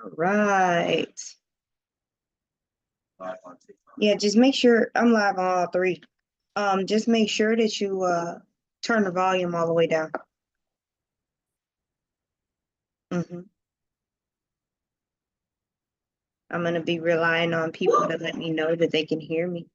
All right. Yeah, just make sure I'm live on all three. Just make sure that you turn the volume all the way down. I'm gonna be relying on people to let me know that they can hear me.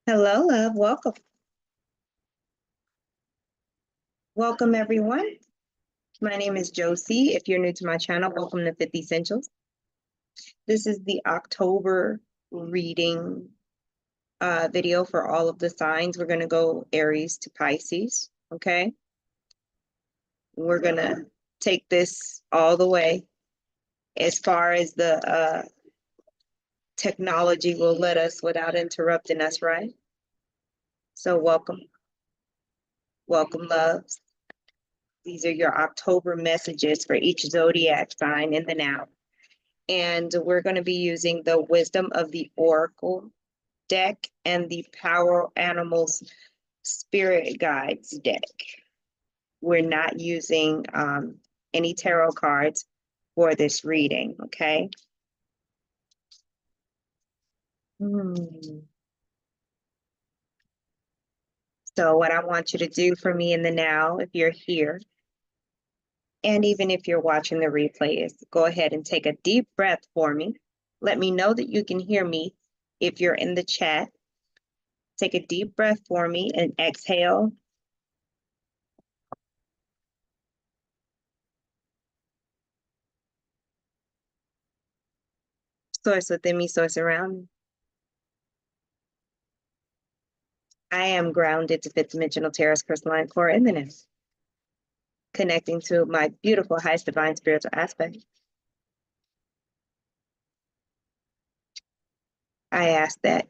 Hello, love. Welcome. Welcome, everyone. My name is Josie. If you're new to my channel, welcome to 50 Essentials. This is the October reading video for all of the signs. We're going to go Aries to Pisces, okay? We're going to take this all the way as far as the technology will let us without interrupting us, right? So welcome. Welcome, loves. These are your October messages for each zodiac sign in the now. And we're going to be using the Wisdom of the Oracle deck and the Power Animals Spirit Guides deck. We're not using any tarot cards for this reading, okay? So what I want you to do for me in the now, if you're here, and even if you're watching the replay, is go ahead and take a deep breath for me. Let me know that you can hear me if you're in the chat. Take a deep breath for me and exhale. Source within me, source around me. I am grounded to fifth dimensional terrace crystalline core in the now, connecting to my beautiful highest divine spiritual aspect. I ask that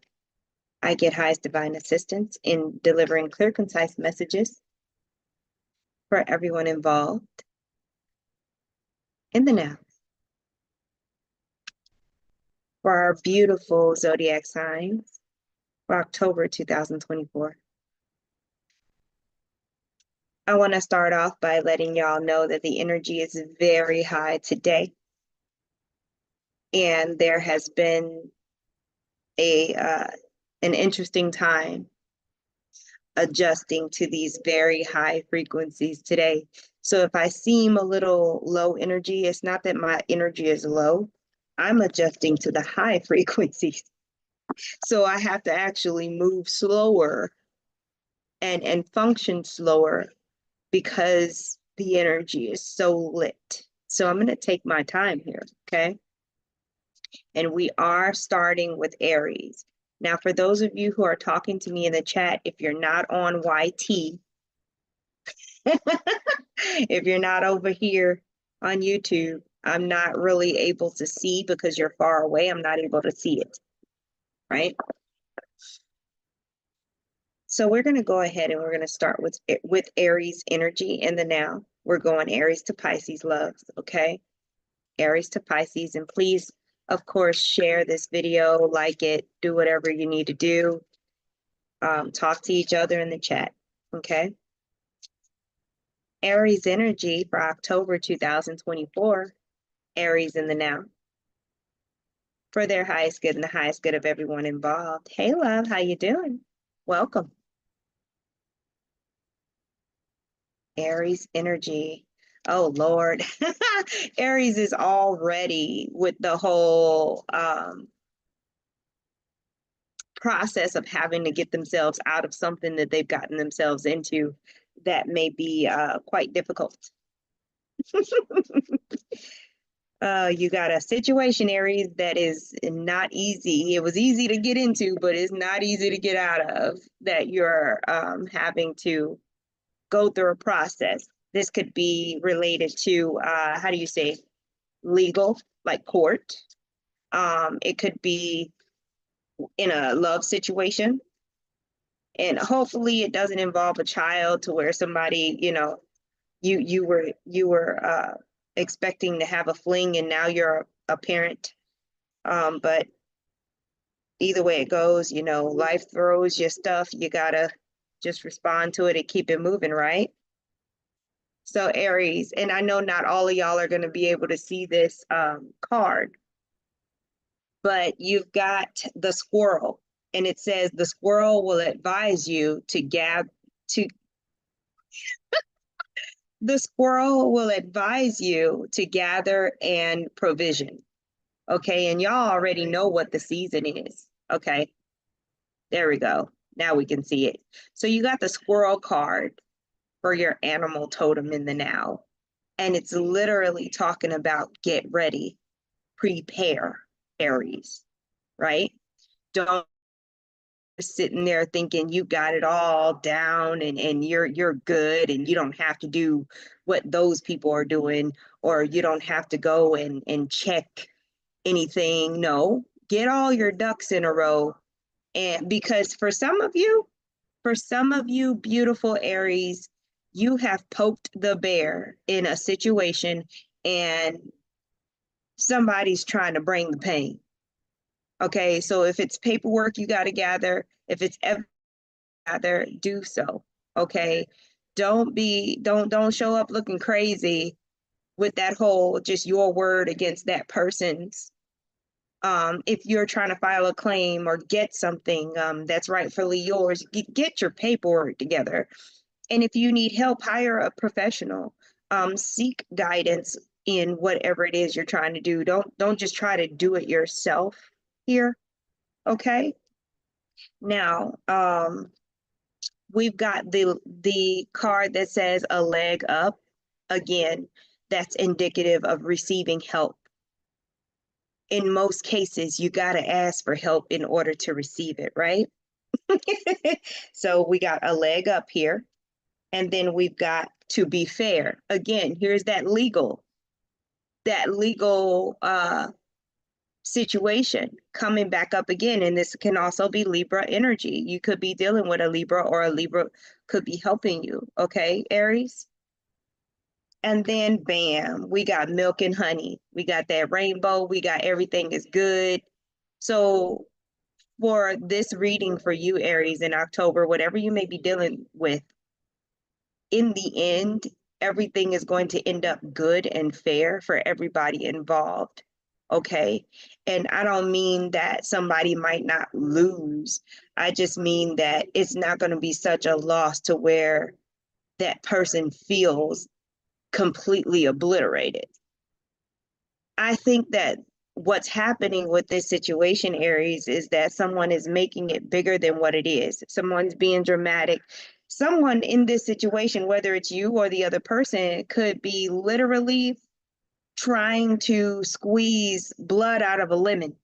I get highest divine assistance in delivering clear, concise messages for everyone involved in the now. For our beautiful zodiac signs for October 2024. I want to start off by letting y'all know that the energy is very high today. And there has been an interesting time adjusting to these very high frequencies today. So if I seem a little low energy, it's not that my energy is low. I'm adjusting to the high frequencies. So I have to actually move slower and function slower because the energy is so lit. So I'm going to take my time here, okay? And we are starting with Aries. Now, for those of you who are talking to me in the chat, if you're not on YT, if you're not over here on YouTube, I'm not really able to see because you're far away. I'm not able to see it, right? So we're going to go ahead and we're going to start with Aries energy in the now. We're going Aries to Pisces, loves, okay? Aries to Pisces, and please, of course, share this video, like it, do whatever you need to do. Talk to each other in the chat, okay? Aries energy for October 2024, Aries in the now. For their highest good and the highest good of everyone involved. Hey, love, how you doing? Welcome. Aries energy. Oh, Lord. Aries is already with the whole process of having to get themselves out of something that they've gotten themselves into that may be quite difficult. You got a situation, Aries, that is not easy. It was easy to get into, but it's not easy to get out of, that you're having to go through a process. This could be related to, how do you say, legal, like court. It could be in a love situation. And hopefully it doesn't involve a child to where somebody, you know, you were expecting to have a fling and now you're a parent. But either way it goes, life throws you stuff. You gotta just respond to it and keep it moving, right? So Aries, and I know not all of y'all are going to be able to see this card, but you've got the squirrel, and it says the squirrel will advise you to to the squirrel will advise you to gather and provision. Okay, and y'all already know what the season is. Okay, there we go. Now we can see it. So you got the squirrel card for your animal totem in the now. And it's literally talking about get ready, prepare, Aries, right? Don't sitting there thinking you got it all down and you're good and you don't have to do what those people are doing, or you don't have to go and check anything. No, get all your ducks in a row. And because for some of you beautiful Aries, you have poked the bear in a situation and somebody's trying to bring the pain. Okay, so if it's paperwork you got to gather, if it's ever gather, do so. Okay, don't show up looking crazy with that whole just your word against that person's. If you're trying to file a claim or get something that's rightfully yours, get your paperwork together. And if you need help, hire a professional. Seek guidance in whatever it is you're trying to do. Don't just try to do it yourself here. Okay. Now, we've got the card that says a leg up. Again, that's indicative of receiving help. In most cases, you got to ask for help in order to receive it, right? So we got a leg up here. And then we've got to be fair. Again, here's that legal situation coming back up again. And this can also be Libra energy. You could be dealing with a Libra, or a Libra could be helping you. Okay, Aries? And then bam, we got milk and honey. We got that rainbow. We got everything is good. So for this reading for you, Aries, in October, whatever you may be dealing with, in the end, everything is going to end up good and fair for everybody involved. Okay. And I don't mean that somebody might not lose. I just mean that it's not going to be such a loss to where that person feels completely obliterated. I think that what's happening with this situation, Aries, is that someone is making it bigger than what it is. Someone's being dramatic. Someone in this situation, whether it's you or the other person, could be literally trying to squeeze blood out of a lemon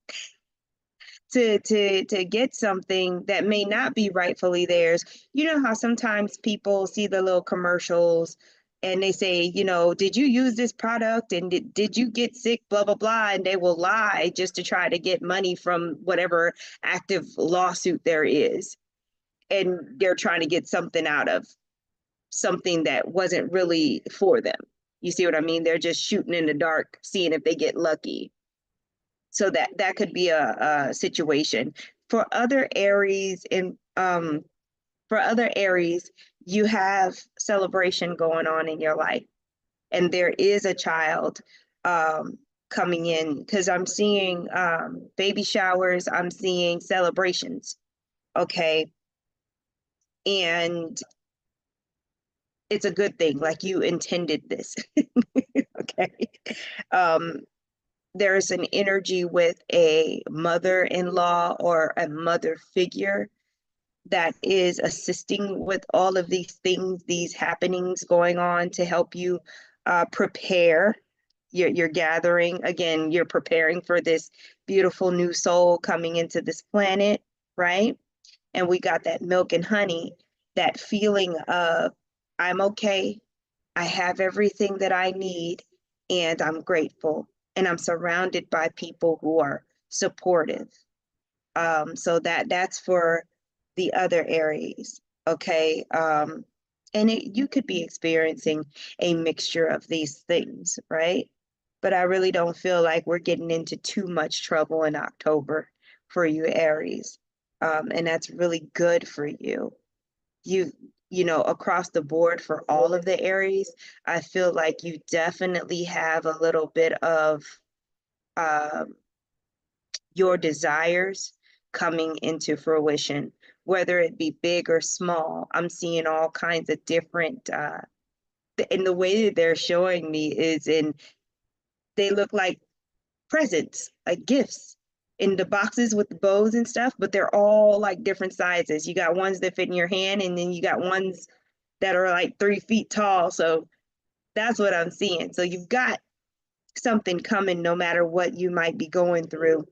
to get something that may not be rightfully theirs. You know how sometimes people see the little commercials and they say, did you use this product and did you get sick, blah, blah, blah, and they will lie just to try to get money from whatever active lawsuit there is. And they're trying to get something out of something that wasn't really for them. You see what I mean? They're just shooting in the dark, seeing if they get lucky. So that could be a situation. For other Aries you have celebration going on in your life, and there is a child coming in, because I'm seeing baby showers, I'm seeing celebrations. Okay. And it's a good thing, like you intended this. Okay. Um, there's an energy with a mother-in-law or a mother figure that is assisting with all of these things, these happenings going on to help you prepare. You're gathering, again, you're preparing for this beautiful new soul coming into this planet, right? And we got that milk and honey, that feeling of, I'm okay, I have everything that I need, and I'm grateful, and I'm surrounded by people who are supportive. So that's for the other Aries, okay? And you could be experiencing a mixture of these things, right? But I really don't feel like we're getting into too much trouble in October. for you, Aries. And that's really good for you. You know, across the board for all of the Aries, I feel like you definitely have a little bit of um, your desires coming into fruition, whether it be big or small. I'm seeing all kinds of different, and the way that they're showing me is they look like presents, like gifts in the boxes with the bows and stuff, but they're all like different sizes. You got ones that fit in your hand, and then you got ones that are like 3 feet tall. So that's what I'm seeing. So you've got something coming no matter what you might be going through.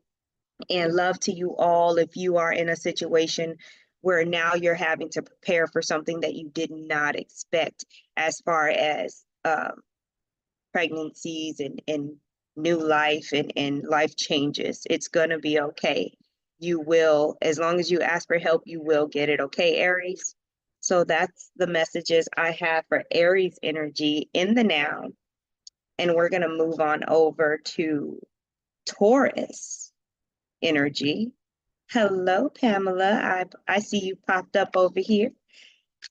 And love to you all if you are in a situation where now you're having to prepare for something that you did not expect, as far as pregnancies and new life and life changes. It's going to be okay. You will, as long as you ask for help, you will get it. Okay, Aries? So that's the messages I have for Aries energy in the now. And we're going to move on over to Taurus energy. Hello, Pamela. I see you popped up over here.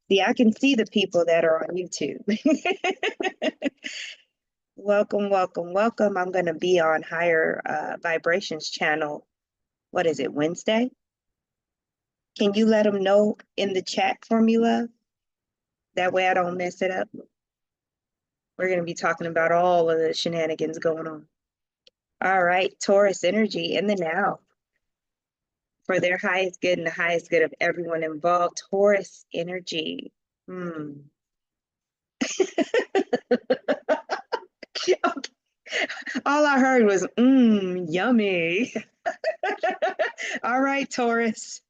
See, I can see the people that are on YouTube. Welcome, welcome, welcome. I'm going to be on Higher Vibrations channel. What is it, Wednesday? Can you let them know in the chat for me, love? That way I don't mess it up. We're going to be talking about all of the shenanigans going on. All right, Taurus energy in the now. For their highest good and the highest good of everyone involved. Taurus energy. All I heard was, yummy. All right, Taurus.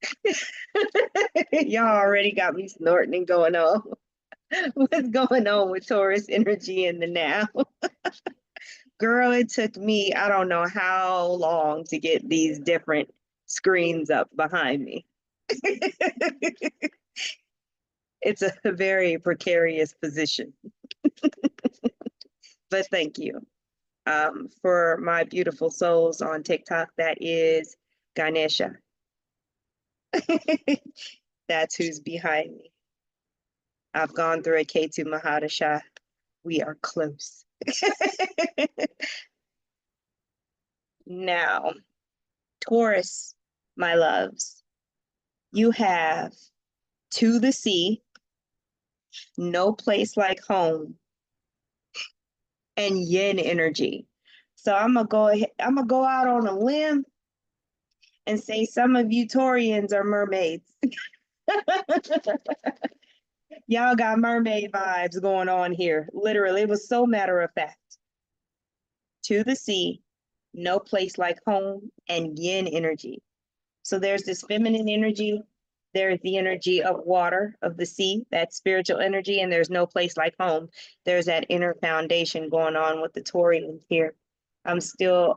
Y'all already got me snorting and going on. What's going on with Taurus energy in the now? Girl, it took me, I don't know how long to get these different screens up behind me. It's a very precarious position, but thank you. For my beautiful souls on TikTok, that is Ganesha. That's who's behind me. I've gone through a Ketu Mahadasha. We are close. Now, Taurus, my loves, you have To the Sea, No Place Like Home, and Yin energy. So I'm gonna go out on a limb and say some of you Taurians are mermaids. Y'all got mermaid vibes going on here. Literally, it was so matter of fact. To the Sea, No Place Like Home, and Yin energy. So there's this feminine energy. There's the energy of water, of the sea, that spiritual energy, and there's no place like home. There's that inner foundation going on with the Taurians here. I'm still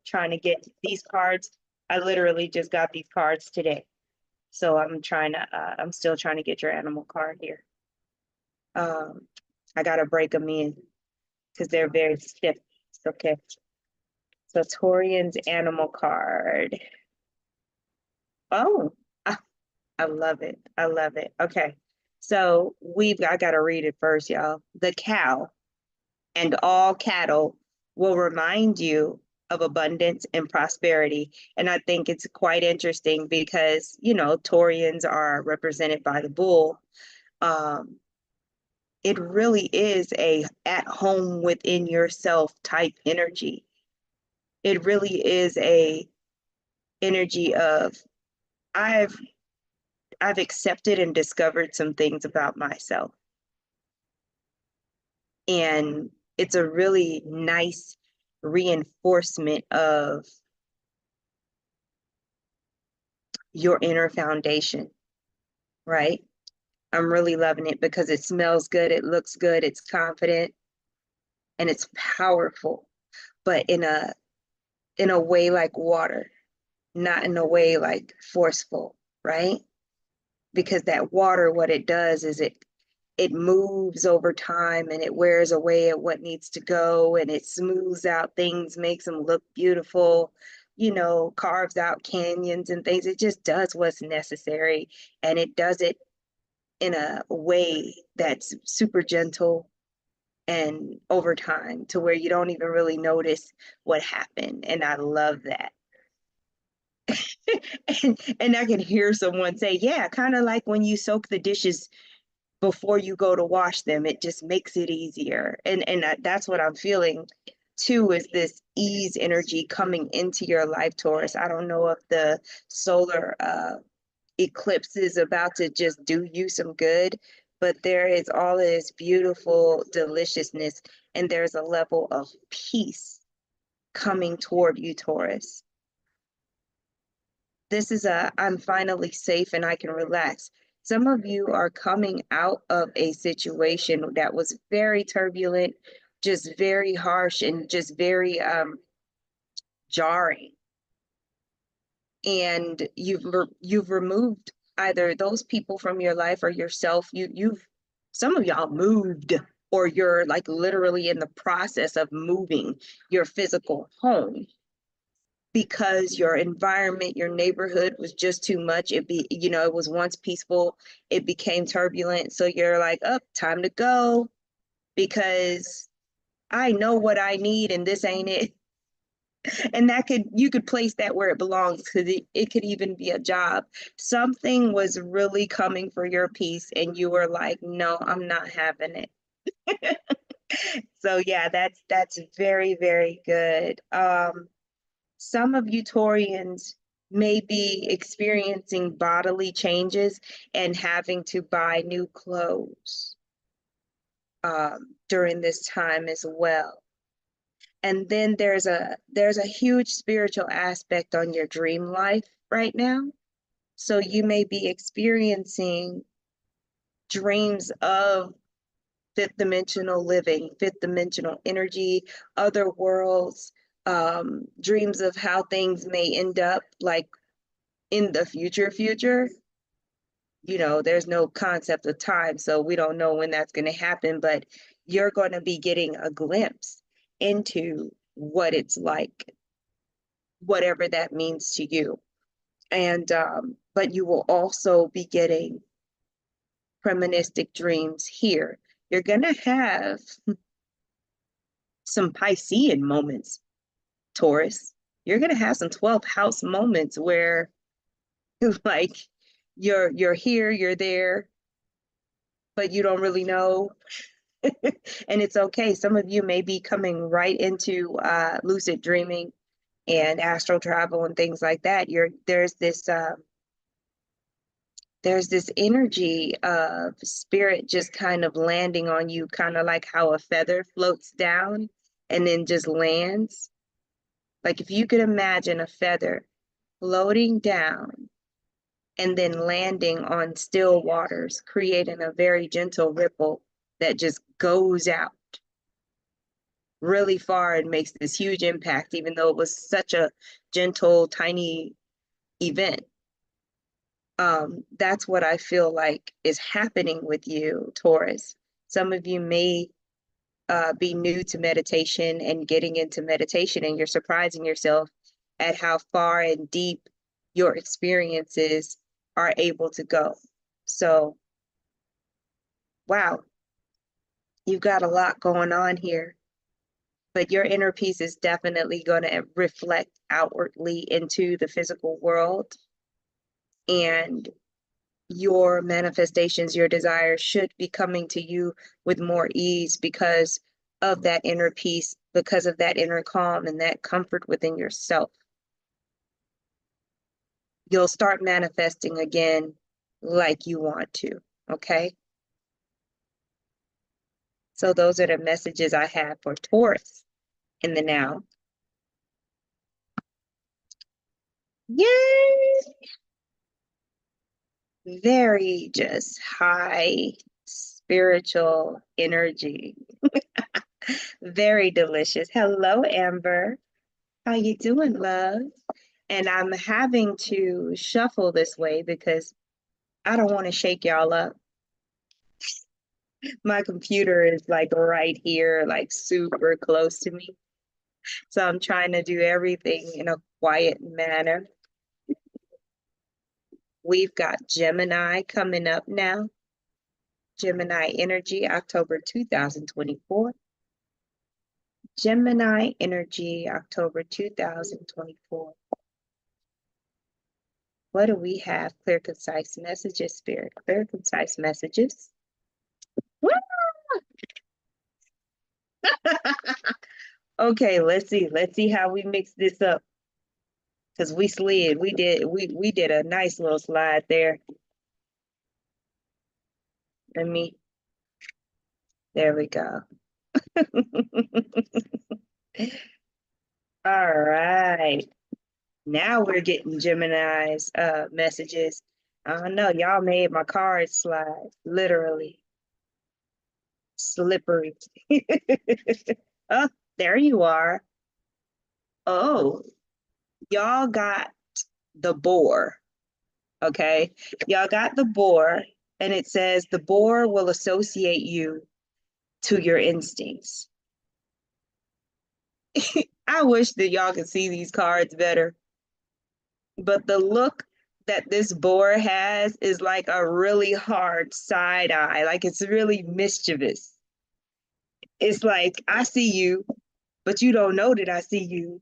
trying to get these cards. I literally just got these cards today. So I'm still trying to get your animal card here. I got to break them in because they're very stiff. It's okay. So Taurian's animal card. Oh, I love it. I love it. Okay. So I got to read it first, y'all. The cow and all cattle will remind you of abundance and prosperity. And I think it's quite interesting because, you know, Taurians are represented by the bull. It really is a at home within yourself type energy. It really is a energy of I've accepted and discovered some things about myself. And it's a really nice reinforcement of your inner foundation, right? I'm really loving it because it smells good, it looks good, it's confident, and it's powerful, but in a way like water, not in a way like forceful, right? Because that water, what it does is it moves over time and it wears away at what needs to go and it smooths out things, makes them look beautiful. carves out canyons and things. It just does what's necessary, and it does it in a way that's super gentle and over time to where you don't even really notice what happened. And I love that. And I can hear someone say, yeah, kind of like when you soak the dishes before you go to wash them, it just makes it easier. And that's what I'm feeling too, is this ease energy coming into your life, Taurus. I don't know if the solar eclipse is about to just do you some good, but there is all this beautiful deliciousness, and there's a level of peace coming toward you, Taurus. This is I'm finally safe and I can relax. Some of you are coming out of a situation that was very turbulent, just very harsh and just very jarring. And you've removed either those people from your life or yourself. You've some of y'all moved, or you're like literally in the process of moving your physical home because your environment, your neighborhood was just too much. It was once peaceful, it became turbulent. So you're like, oh, time to go because I know what I need and this ain't it. And you could place that where it belongs, because it could even be a job. Something was really coming for your peace and you were like, no, I'm not having it. So yeah, that's very, very good. Some of you Taurians may be experiencing bodily changes and having to buy new clothes during this time as well. And then there's a huge spiritual aspect on your dream life right now. So you may be experiencing dreams of fifth dimensional living, fifth dimensional energy, other worlds, dreams of how things may end up like in the future. There's no concept of time, so we don't know when that's going to happen, but you're going to be getting a glimpse into what it's like, whatever that means to you. And but you will also be getting premonitic dreams here. You're going to have some Piscean moments, Taurus. You're going to have some 12th house moments where like you're here, you're there, but you don't really know. And it's okay. Some of you may be coming right into lucid dreaming and astral travel and things like that. There's this energy of spirit just kind of landing on you, kind of like how a feather floats down and then just lands. Like if you could imagine a feather floating down and then landing on still waters, creating a very gentle ripple that just goes out really far and makes this huge impact, even though it was such a gentle, tiny event. That's what I feel like is happening with you, Taurus. Some of you may be new to meditation and getting into meditation, and you're surprising yourself at how far and deep your experiences are able to go. So, wow, you've got a lot going on here, but your inner peace is definitely going to reflect outwardly into the physical world. And your manifestations, your desires should be coming to you with more ease because of that inner peace, because of that inner calm and that comfort within yourself. You'll start manifesting again like you want to, okay? So those are the messages I have for Taurus in the now. Yay! Very just high spiritual energy. Very delicious. Hello, Amber. How you doing, love? And I'm having to shuffle this way because I don't want to shake y'all up. My computer is like right here, like super close to me. So I'm trying to do everything in a quiet manner. We've got Gemini coming up now. Gemini energy, October 2024. Gemini energy, October 2024. What do we have? Clear, concise messages, Spirit. Clear, concise messages. Okay, let's see. Let's see how we mix this up. Because we slid. We did a nice little slide there. There we go. All right. Now we're getting Gemini's messages. I don't know. Y'all made my cards slide. Literally. Slippery. Oh, there you are. Oh, y'all got the boar. Okay. Y'all got the boar, and it says the boar will associate you to your instincts. I wish that y'all could see these cards better, but the look that this boar has is like a really hard side eye, like it's really mischievous. It's like, I see you, but you don't know that I see you,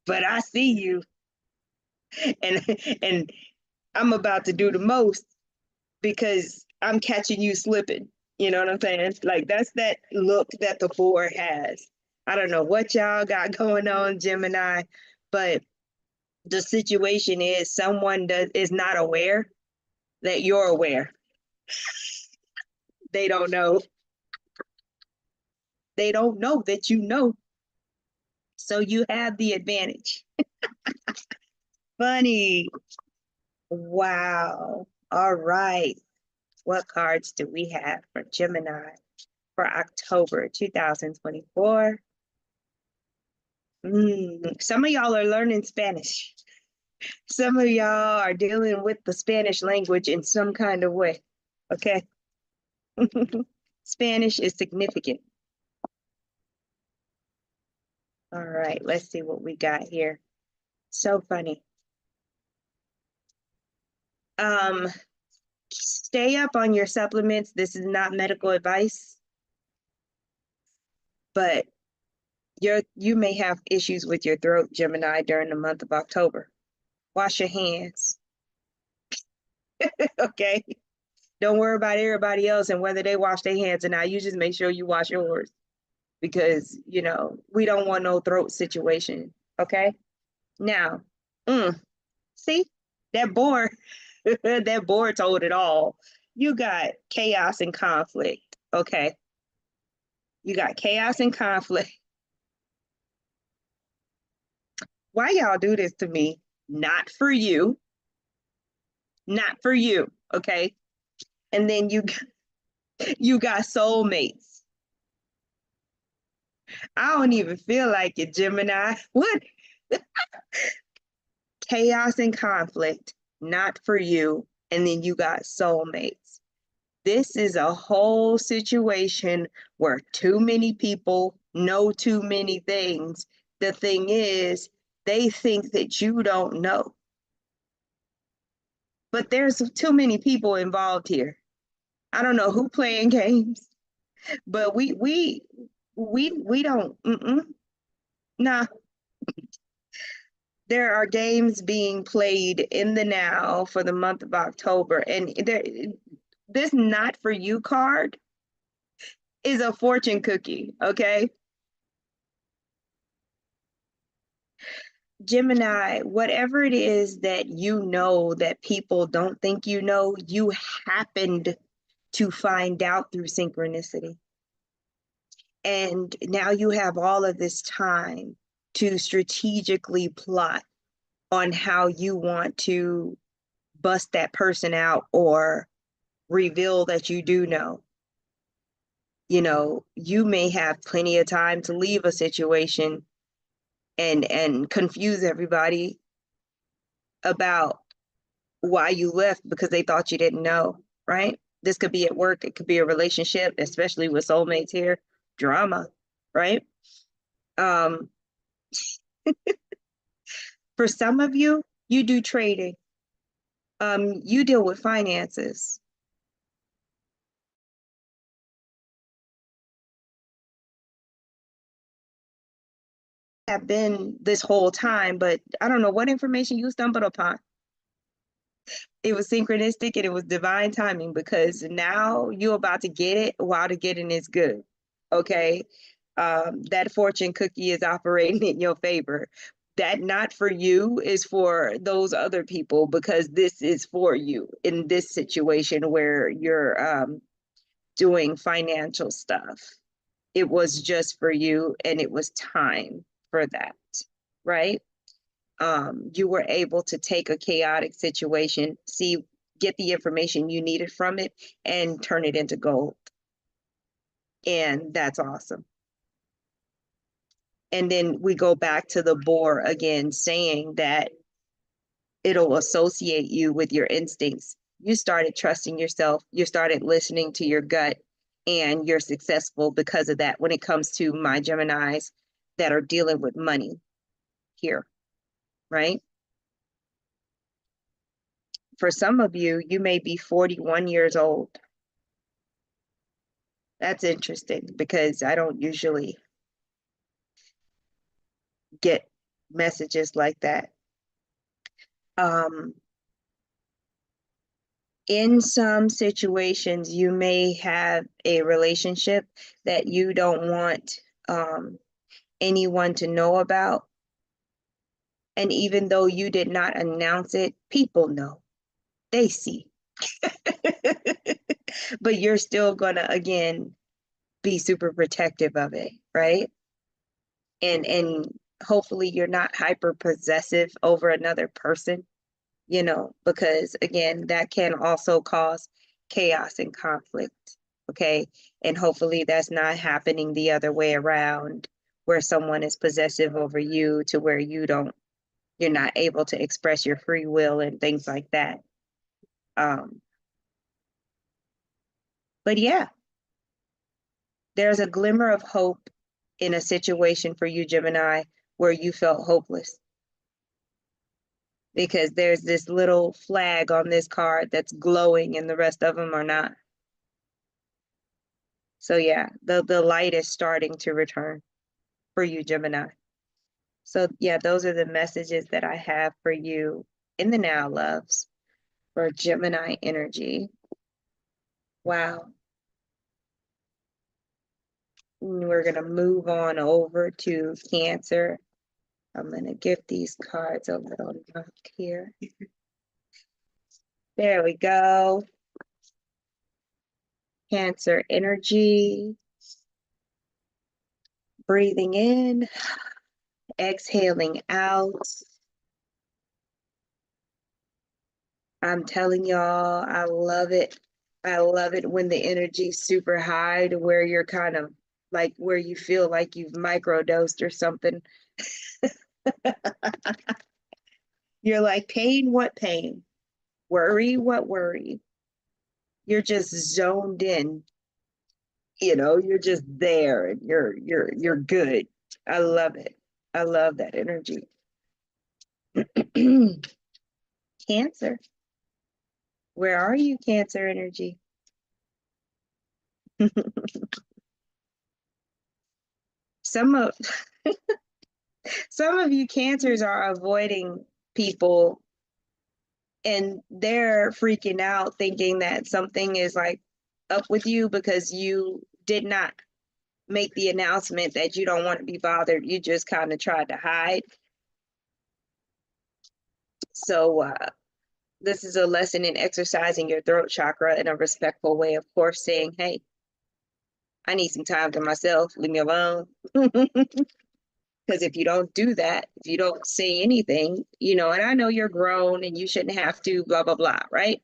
but I see you, and and I'm about to do the most because I'm catching you slipping. You know what I'm saying? Like that's that look that the boar has. I don't know what y'all got going on, Gemini, but the situation is someone is not aware that you're aware. They don't know. They don't know that you know. So you have the advantage. Funny. Wow. All right. What cards do we have for Gemini for October 2024? Some of y'all are learning Spanish. Some of y'all are dealing with the Spanish language in some kind of way. Okay. Spanish is significant. All right, let's see what we got here. So funny. Stay up on your supplements. This is not medical advice, but you may have issues with your throat, Gemini, during the month of October. Wash your hands. Okay. Don't worry about everybody else and whether they wash their hands or not. You just make sure you wash yours because, we don't want no throat situation. Okay. Now, see that board, that board told it all. You got chaos and conflict. Okay. You got chaos and conflict. Why y'all do this to me? Not for you. Not for you. Okay. And then you got soulmates. I don't even feel like it, Gemini. What? Chaos and conflict, not for you. And then you got soulmates. This is a whole situation where too many people know too many things. The thing is, they think that you don't know. But there's too many people involved here. I don't know who playing games, but we don't. Nah, there are games being played in the now for the month of October, and this not for you card is a fortune cookie. Okay, Gemini, whatever it is that you know that people don't think you happened to find out through synchronicity. And now you have all of this time to strategically plot on how you want to bust that person out or reveal that you do know. You may have plenty of time to leave a situation and confuse everybody about why you left because they thought you didn't know, right? This could be at work, it could be a relationship, especially with soulmates here, drama, right? Um, For some of you, you do trading. You deal with finances. Have been this whole time, but I don't know what information you stumbled upon. It was synchronistic and it was divine timing because now you're about to get it while the getting is good. Okay. That fortune cookie is operating in your favor. That not for you is for those other people because this is for you in this situation where you're doing financial stuff. It was just for you and it was time for that, right? You were able to take a chaotic situation, see, get the information you needed from it, and turn it into gold. And that's awesome. And then we go back to the boar again, saying that it'll associate you with your instincts. You started trusting yourself, you started listening to your gut, and you're successful because of that when it comes to my Geminis that are dealing with money here, right? For some of you, you may be 41 years old. That's interesting because I don't usually get messages like that. In some situations, you may have a relationship that you don't want anyone to know about. And even though you did not announce it, people know, they see. But you're still gonna, again, be super protective of it, right? And hopefully you're not hyper possessive over another person, because again, that can also cause chaos and conflict. Okay. And hopefully that's not happening the other way around, where someone is possessive over you to where you're not able to express your free will and things like that. But yeah, there's a glimmer of hope in a situation for you, Gemini, where you felt hopeless. Because there's this little flag on this card that's glowing and the rest of them are not. So yeah, the light is starting to return for you, Gemini. So yeah, those are the messages that I have for you in the now, loves, for Gemini energy. Wow. We're going to move on over to Cancer. I'm going to give these cards a little knock here. There we go. Cancer energy. Breathing in, exhaling out. I'm telling y'all, I love it. I love it when the energy's super high to where you're kind of like where you feel like you've microdosed or something. You're like, pain, what pain? Worry, what worry? You're just zoned in. You're just there and you're good. I love it. I love that energy. Cancer. Where are you, Cancer energy? Some of some of you Cancers are avoiding people and they're freaking out thinking that something is like up with you because you did not make the announcement that you don't want to be bothered. You just kind of tried to hide. So this is a lesson in exercising your throat chakra in a respectful way, of course, saying, hey, I need some time to myself, leave me alone. Because if you don't do that, if you don't say anything, and I know you're grown and you shouldn't have to, blah, blah, blah, right?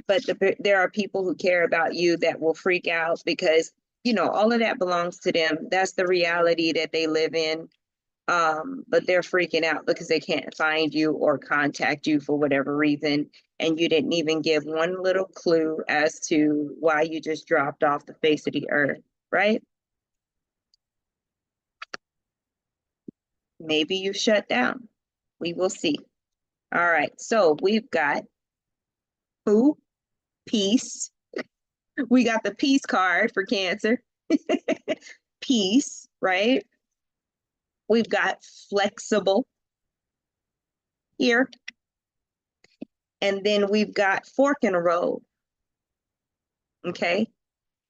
But there are people who care about you that will freak out because, all of that belongs to them. That's the reality that they live in. But they're freaking out because they can't find you or contact you for whatever reason. And you didn't even give one little clue as to why you just dropped off the face of the earth, right? Maybe you shut down. We will see. All right, so we've got who? Peace. We got the peace card for Cancer. Peace, right? We've got flexible here. And then we've got fork in a road. Okay.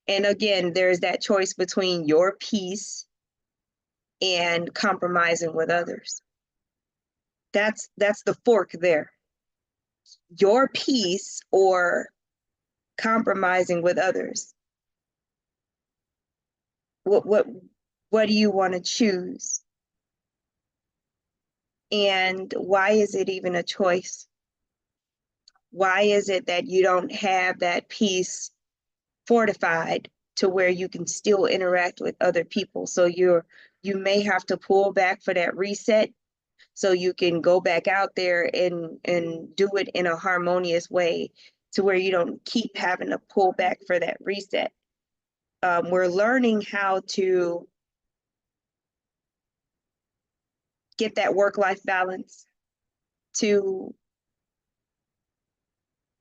And again, there's that choice between your peace and compromising with others. That's the fork there. Your peace or compromising with others. What do you want to choose? And why is it even a choice? Why is it that you don't have that peace fortified to where you can still interact with other people? So you may have to pull back for that reset so you can go back out there and do it in a harmonious way to where you don't keep having to pull back for that reset. We're learning how to get that work-life balance, to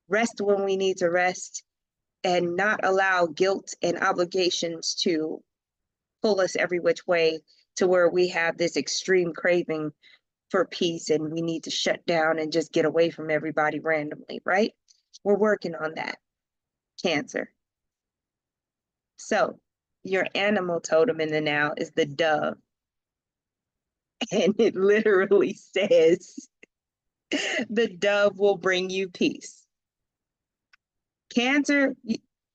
rest when we need to rest, and not allow guilt and obligations to pull us every which way to where we have this extreme craving for peace and we need to shut down and just get away from everybody randomly, right? We're working on that, Cancer. So your animal totem in the now is the dove. And it literally says, the dove will bring you peace. Cancer,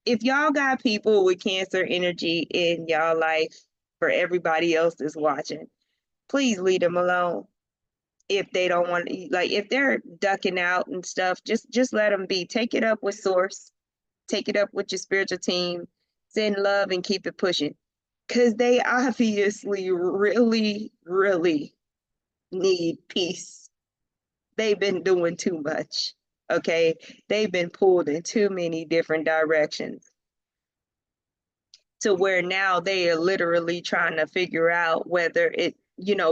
if y'all got people with Cancer energy in y'all life for everybody else that's watching, please leave them alone. If they don't want to, like, if they're ducking out and stuff, just let them be. Take it up with Source. Take it up with your spiritual team. Send love and keep it pushing. Because they obviously really, really need peace. They've been doing too much. Okay. They've been pulled in too many different directions to where now they are literally trying to figure out whether it,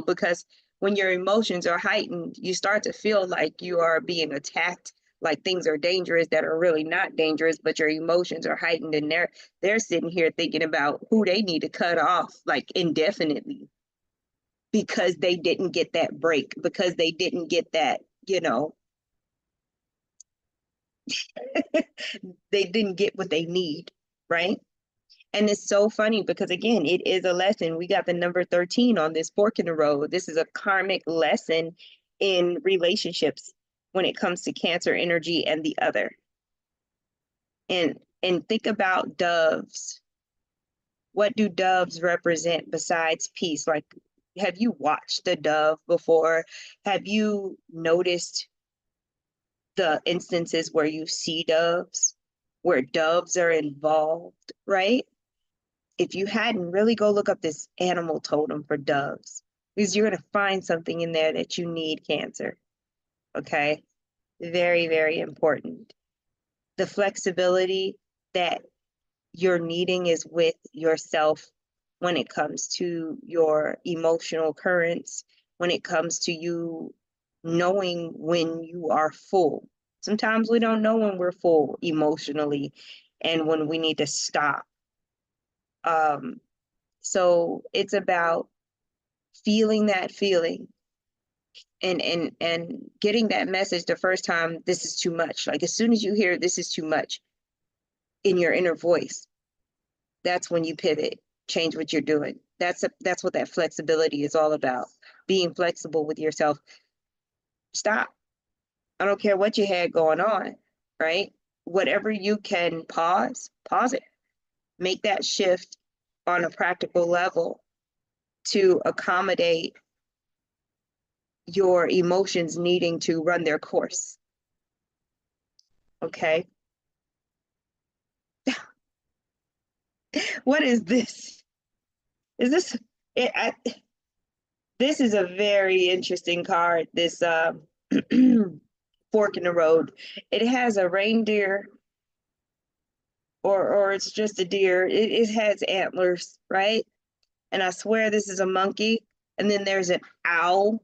because when your emotions are heightened, you start to feel like you are being attacked, like things are dangerous that are really not dangerous, but your emotions are heightened and they're sitting here thinking about who they need to cut off like indefinitely because they didn't get that break, because they didn't get that, they didn't get what they need, right? And it's so funny because, again, it is a lesson. We got the number 13 on this fork in the road. This is a karmic lesson in relationships when it comes to Cancer energy and the other. And think about doves. What do doves represent besides peace? Like, have you watched the dove before? Have you noticed the instances where you see doves, where doves are involved, right? If you hadn't, really go look up this animal totem for doves because you're going to find something in there that you need, Cancer. Okay. Very, very important. The flexibility that you're needing is with yourself when it comes to your emotional currents, when it comes to you knowing when you are full. Sometimes we don't know when we're full emotionally and when we need to stop. So it's about feeling that feeling and getting that message the first time, this is too much. Like as soon as you hear this is too much in your inner voice, that's when you pivot, change what you're doing. That's what that flexibility is all about. Being flexible with yourself. Stop. I don't care what you had going on, right? Whatever you can pause it. Make that shift on a practical level to accommodate your emotions needing to run their course. Okay. What is this? Is this it? This is a very interesting card. This fork in the road. It has a reindeer, or it's just a deer. It has antlers, right? And I swear this is a monkey. And then there's an owl.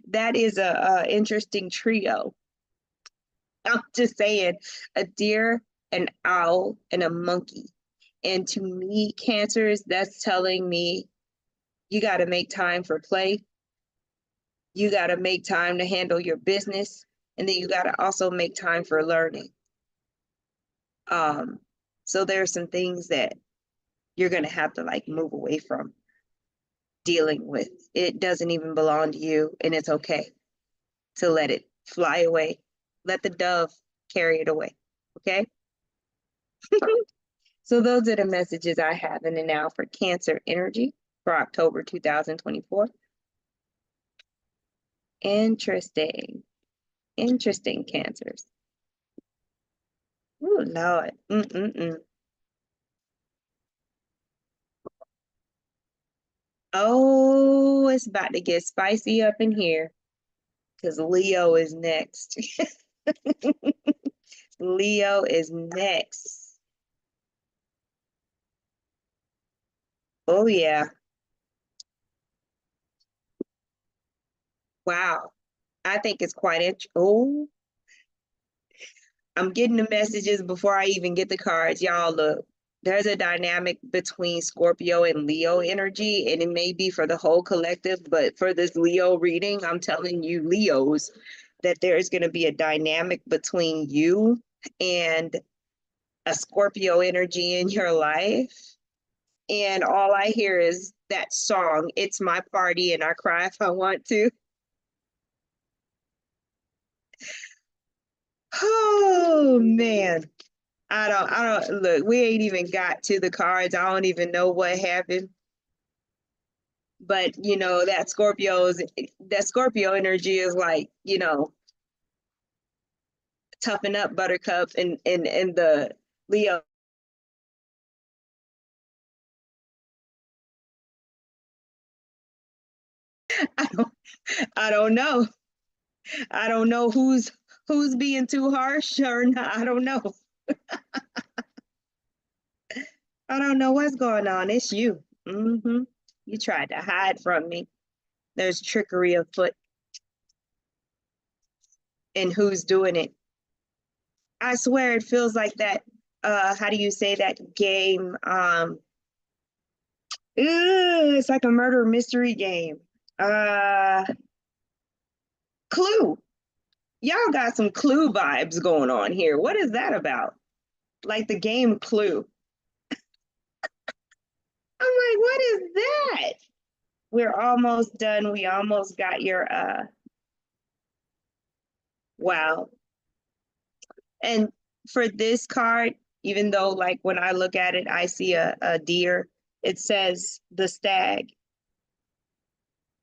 That is a interesting trio. I'm just saying, a deer, an owl, and a monkey. And to me, Cancers, that's telling me you got to make time for play. You got to make time to handle your business. And then you got to also make time for learning. So there are some things that you're going to have to like move away from dealing with. It doesn't even belong to you, and it's okay to let it fly away. Let the dove carry it away. Okay. So those are the messages I have in the now for Cancer energy for October 2024. Interesting. Interesting, Cancers. Oh, Lord. Oh, it's about to get spicy up in here because Leo is next. Leo is next. Oh, yeah. Wow. I think it's quite interesting. Oh, I'm getting the messages before I even get the cards. Y'all, look, there's a dynamic between Scorpio and Leo energy, and it may be for the whole collective, but for this Leo reading, I'm telling you, Leos, that there's going to be a dynamic between you and a Scorpio energy in your life. And all I hear is that song, It's My Party and I Cry If I Want to. Oh man. I don't look, we ain't even got to the cards. I don't even know what happened. But you know, that Scorpio energy is like, you know, toughen up buttercup and the Leo. I don't I don't know. I don't know who's being too harsh or not. I don't know. I don't know what's going on. It's you. You tried to hide from me. There's trickery afoot, and who's doing it? I swear it feels like that. How do you say that game? It's like a murder mystery game. Uh, Clue. Y'all got some Clue vibes going on here. What is that about? Like the game Clue. I'm like, what is that? We're almost done. We almost got your wow. And for this card, even though like when I look at it, I see a deer, it says the stag.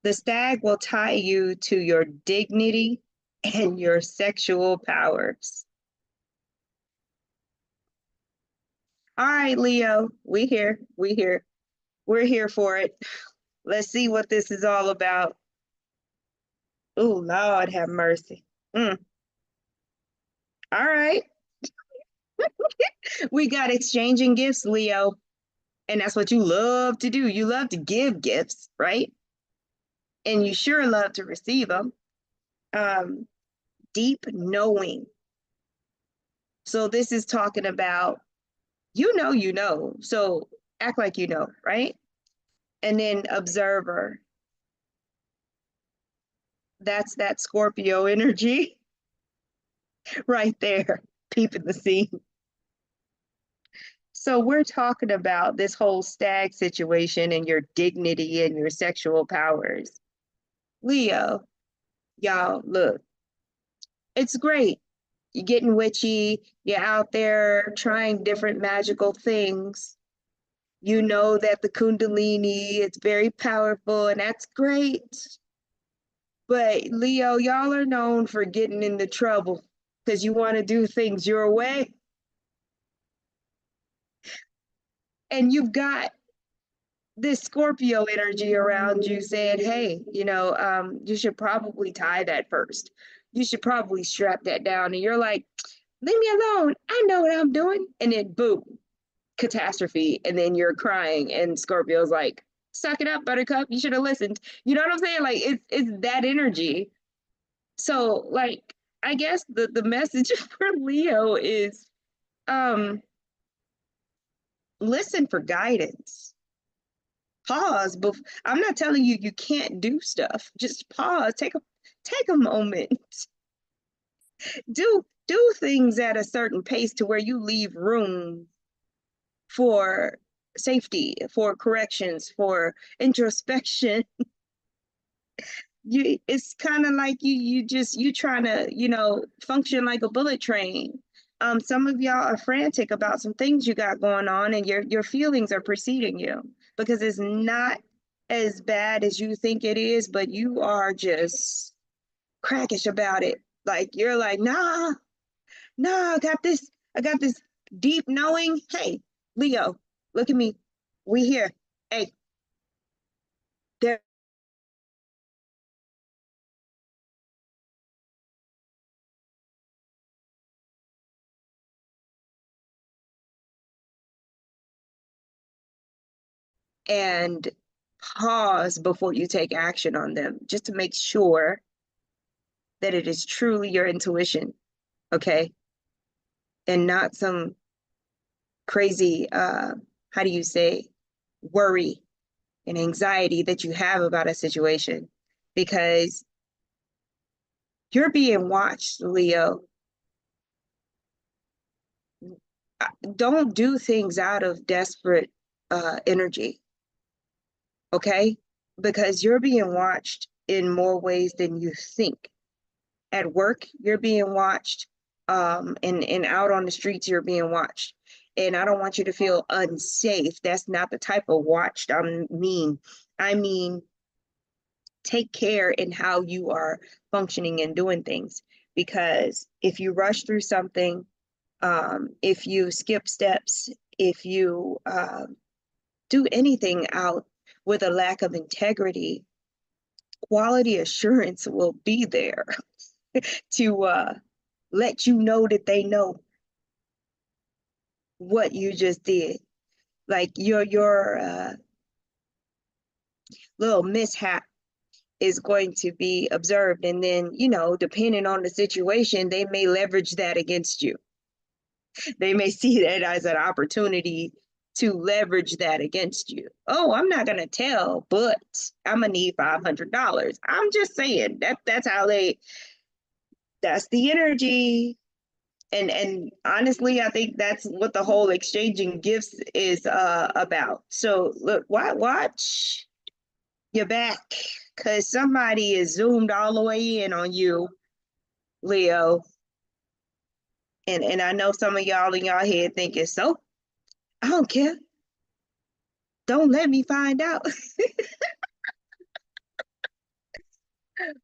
The stag will tie you to your dignity and your sexual powers. All right, Leo, we here. We here. We're here for it. Let's see what this is all about. Oh, Lord have mercy. All right. We got exchanging gifts, Leo. And that's what you love to do. You love to give gifts, right? And you sure love to receive them. Um, deep knowing. So this is talking about, you know. So act like you know, right? And then observer. That's that Scorpio energy right there, peeping the scene. So we're talking about this whole stag situation and your dignity and your sexual powers. Leo, y'all, look, it's great. You're getting witchy, you're out there trying different magical things. You know that the Kundalini is very powerful, and that's great. But Leo, y'all are known for getting into trouble because you want to do things your way. And you've got this Scorpio energy around you saying, hey, you should probably tie that first. You should probably strap that down. And you're like, leave me alone. I know what I'm doing. And then boom, catastrophe. And then you're crying. And Scorpio's like, suck it up, buttercup, you should have listened. You know what I'm saying? Like it's that energy. So like I guess the message for Leo is um listen for guidance. Pause. I'm not telling you you can't do stuff. Just pause. Take a moment. Do things at a certain pace to where you leave room for safety, for corrections, for introspection. It's kind of like you trying to, function like a bullet train. Some of y'all are frantic about some things you got going on, and your feelings are preceding you because it's not as bad as you think it is, but you are just crackish about it. Like you're like, nah, I got this deep knowing. Hey, Leo, look at me. We here. Hey, there. And pause before you take action on them, just to make sure that it is truly your intuition, okay? And not some crazy, how do you say, worry and anxiety that you have about a situation because you're being watched, Leo. Don't do things out of desperate energy, okay? Because you're being watched in more ways than you think. At work, you're being watched, and out on the streets, you're being watched. And I don't want you to feel unsafe. That's not the type of watched I mean, take care in how you are functioning and doing things. Because if you rush through something, if you skip steps, if you do anything out with a lack of integrity, quality assurance will be there to let you know that they know what you just did. Like your little mishap is going to be observed, and then depending on the situation, they may leverage that against you. They may see that as an opportunity to leverage that against you. Oh, I'm not gonna tell, but I'm gonna need $500. I'm just saying that's how that's the energy. And honestly, I think that's what the whole exchanging gifts is about. So look, watch your back, because somebody is zoomed all the way in on you, Leo. And I know some of y'all in y'all head thinking, so I don't care. Don't let me find out.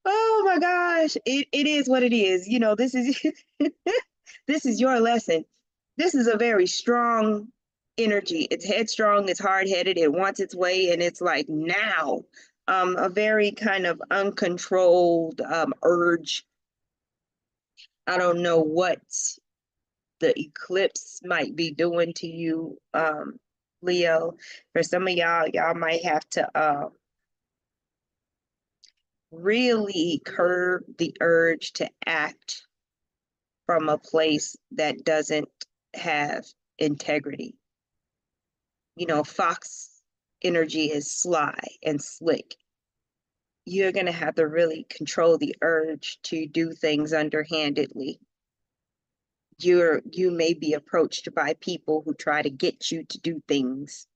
Oh my gosh. It is what it is. This is this is your lesson. This is a very strong energy. It's headstrong, it's hard-headed, it wants its way, and it's like now. A very kind of uncontrolled urge. I don't know what the eclipse might be doing to you, Leo. For some of y'all might have to really curb the urge to act from a place that doesn't have integrity. Fox energy is sly and slick. You're going to have to really control the urge to do things underhandedly. You may be approached by people who try to get you to do things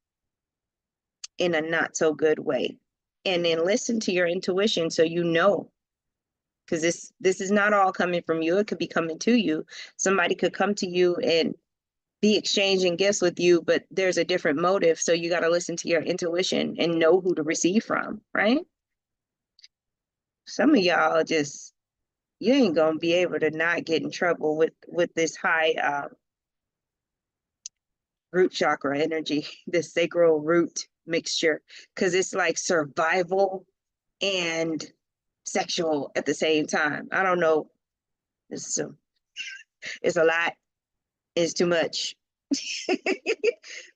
in a not so good way. And then listen to your intuition so because this is not all coming from you. It could be coming to you. Somebody could come to you and be exchanging gifts with you, but there's a different motive. So you got to listen to your intuition and know who to receive from, right? Some of y'all just, you ain't gonna be able to not get in trouble with this high root chakra energy, this sacral root mixture, because it's like survival and sexual at the same time. I don't know. It's it's a lot. It's too much.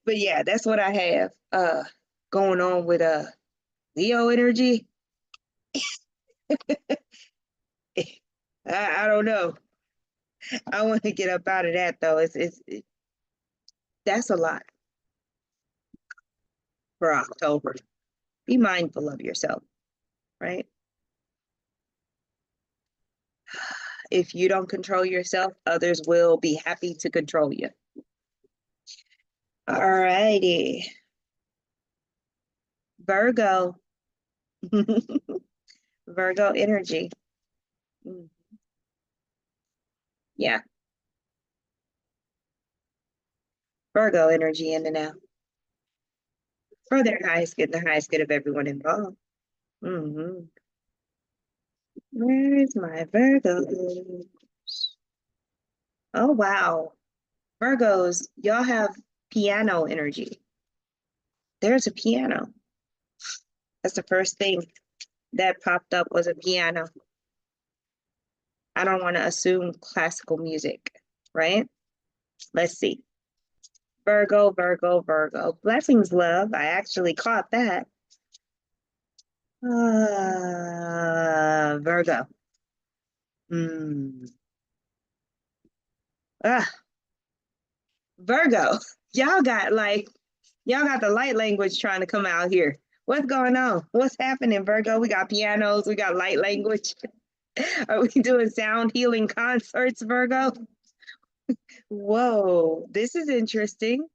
But yeah, that's what I have. going on with a Leo energy. I don't know. I want to get up out of that though. That's a lot for October. Be mindful of yourself, right? If you don't control yourself, others will be happy to control you. All righty. Virgo. Virgo energy. Mm, yeah, Virgo energy in and out. For their highest good, the highest good of everyone involved. Hmm. Where's my Virgo? Oh, wow. Virgos, y'all have piano energy. There's a piano. That's the first thing that popped up was a piano. I don't want to assume classical music, right? Let's see. Virgo, Virgo, Virgo. Blessings, love. I actually caught that. Virgo. Mm. Ah, Virgo. Y'all got the light language trying to come out here. What's going on? What's happening, Virgo? We got pianos, we got light language. Are we doing sound healing concerts, Virgo? Whoa, this is interesting.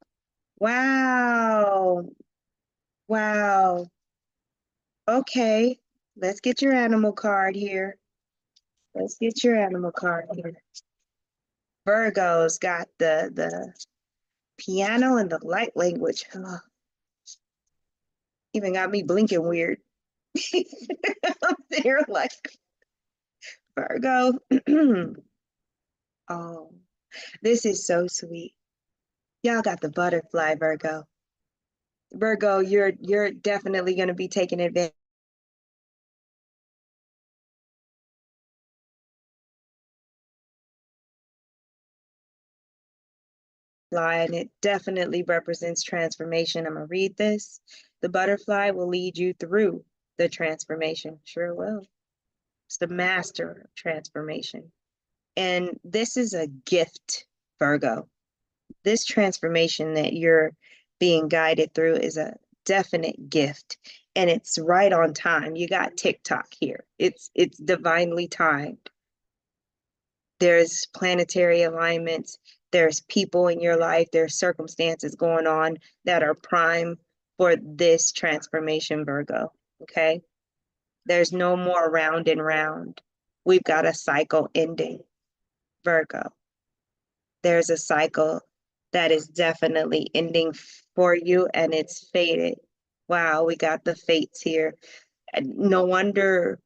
Wow. Wow. Okay. Let's get your animal card here. Let's get your animal card here. Virgo's got the piano and the light language. Oh, even got me blinking weird. I'm there like Virgo. Oh, this is so sweet. Y'all got the butterfly, Virgo. Virgo, you're definitely gonna be taking advantage. And it definitely represents transformation. I'm gonna read this. The butterfly will lead you through the transformation. Sure will. It's the master of transformation. And this is a gift, Virgo. This transformation that you're being guided through is a definite gift. And it's right on time. You got TikTok here. It's divinely timed. There's planetary alignments, there's people in your life, there's circumstances going on that are prime for this transformation, Virgo. Okay. There's no more round and round. We've got a cycle ending, Virgo. There's a cycle that is definitely ending for you and it's fated. Wow, we got the fates here. And no wonder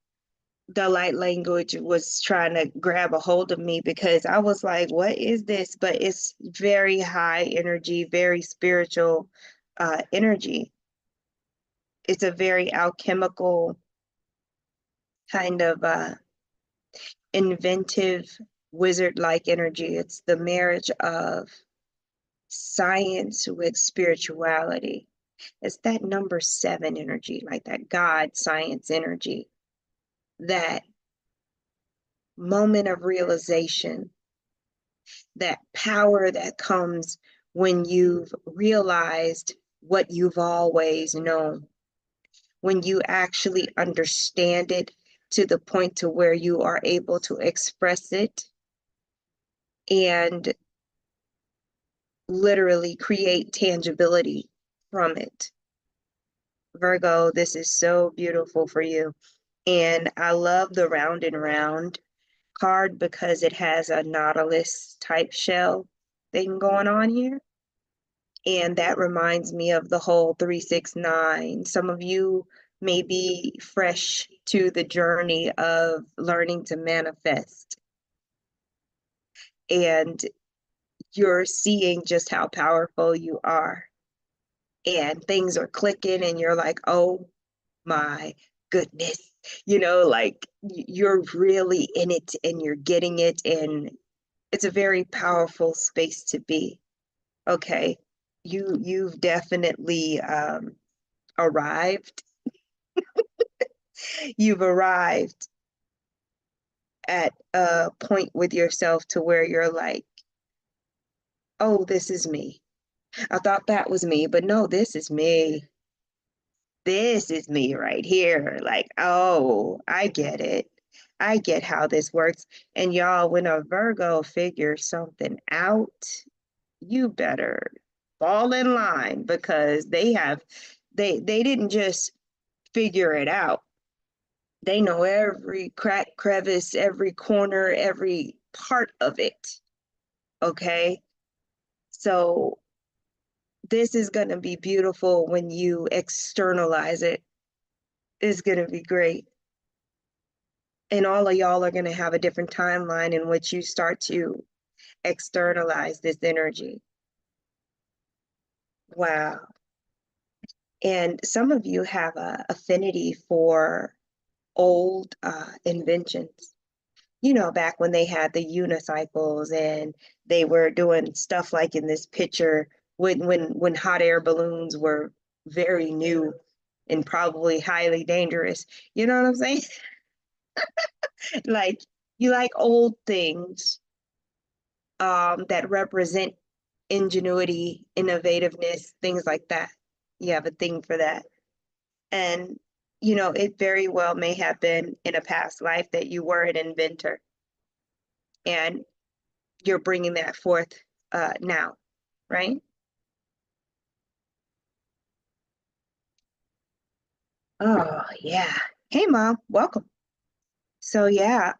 the light language was trying to grab a hold of me because I was like, what is this? But it's very high energy, very spiritual energy. It's a very alchemical kind of inventive wizard-like energy. It's the marriage of science with spirituality. It's that number seven energy, like that God science energy, that moment of realization, that power that comes when you've realized what you've always known, when you actually understand it to the point to where you are able to express it and literally create tangibility from it. Virgo, this is so beautiful for you. And I love the round and round card because it has a Nautilus type shell thing going on here. And that reminds me of the whole 369. Some of you may be fresh to the journey of learning to manifest. And you're seeing just how powerful you are. And things are clicking, and you're like, oh my goodness. Like you're really in it and you're getting it. And it's a very powerful space to be. Okay. You've definitely arrived. You've arrived at a point with yourself to where you're like, oh, this is me. I thought that was me, but no, this is me. This is me right here. Like, oh, I get it. I get how this works. And y'all, when a Virgo figures something out, you better fall in line because they didn't just figure it out. They know every crack, crevice, every corner, every part of it. Okay. So this is going to be beautiful when you externalize it. It's going to be great. And all of y'all are going to have a different timeline in which you start to externalize this energy. Wow. And some of you have a affinity for old inventions. You know, back when they had the unicycles and they were doing stuff like in this picture when hot air balloons were very new and probably highly dangerous. You know what I'm saying? Like you like old things that represent ingenuity, innovativeness, things like that. You have a thing for that. And, you know, it very well may have been in a past life that you were an inventor and you're bringing that forth now, right? Oh, yeah. Hey, Mom, welcome. So, yeah,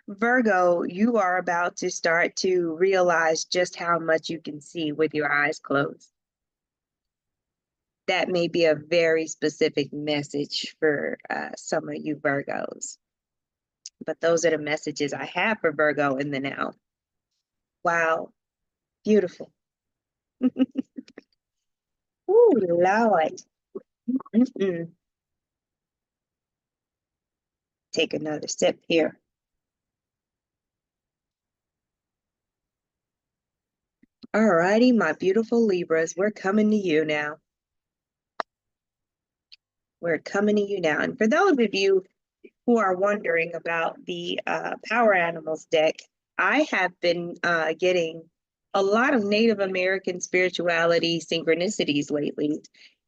Virgo, you are about to start to realize just how much you can see with your eyes closed. That may be a very specific message for some of you Virgos. But those are the messages I have for Virgo in the now. Wow, beautiful. Ooh, Lord. Mm-mm. Take another sip here. All righty, my beautiful Libras, we're coming to you now. We're coming to you now. And for those of you who are wondering about the Power Animals deck, I have been getting a lot of Native American spirituality synchronicities lately.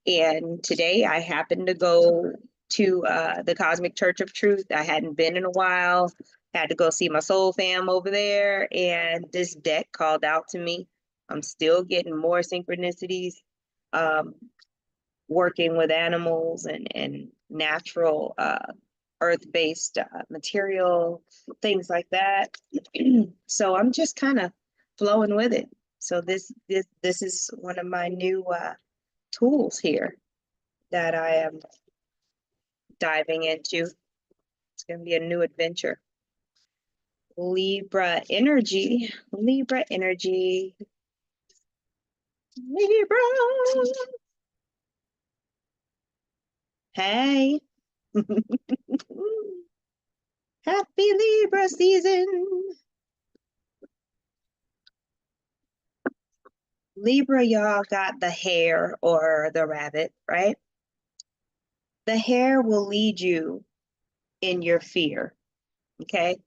And today I happened to go to the Cosmic Church of Truth. I hadn't been in a while. Had to go see my soul fam over there. And this deck called out to me. I'm still getting more synchronicities. Um, Working with animals and natural earth-based material, things like that. So I'm just kind of flowing with it. So this is one of my new tools here that I am diving into. It's going to be a new adventure. Libra energy, Libra energy, Libra. Hey. Happy Libra season. Libra, y'all got the hare or the rabbit, right? The hare will lead you in your fear, okay?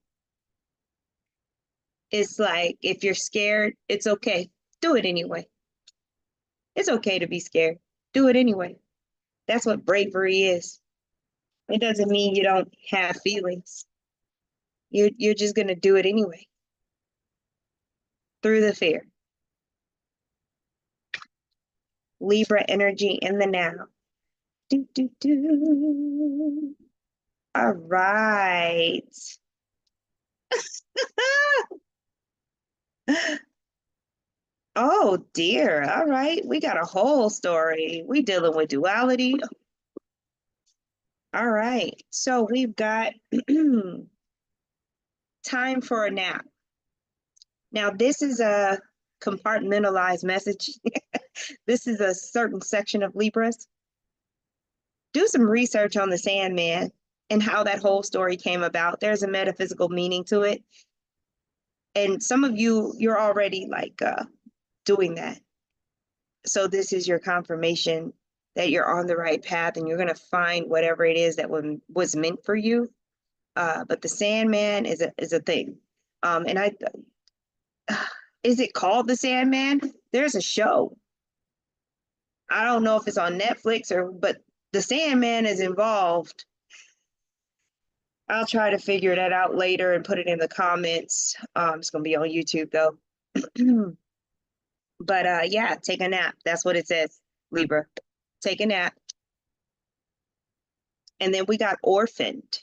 It's like if you're scared, it's okay. Do it anyway. It's okay to be scared. Do it anyway. That's what bravery is. It doesn't mean you don't have feelings. You're just gonna do it anyway. Through the fear. Libra energy in the now. Do, do, do. All right. Oh dear. All right. We got a whole story. We dealing with duality. All right. So we've got time for a nap. Now, this is a compartmentalized message. This is a certain section of Libras. Do some research on the Sandman and how that whole story came about. There's a metaphysical meaning to it. And some of you, you're already like doing that. So this is your confirmation that you're on the right path and you're going to find whatever it is that was meant for you. But the Sandman is a thing. And is it called the Sandman? There's a show. I don't know if it's on Netflix but the Sandman is involved. I'll try to figure that out later and put it in the comments. It's gonna be on YouTube though. But yeah, take a nap. That's what it says, Libra. Take a nap. And then we got orphaned.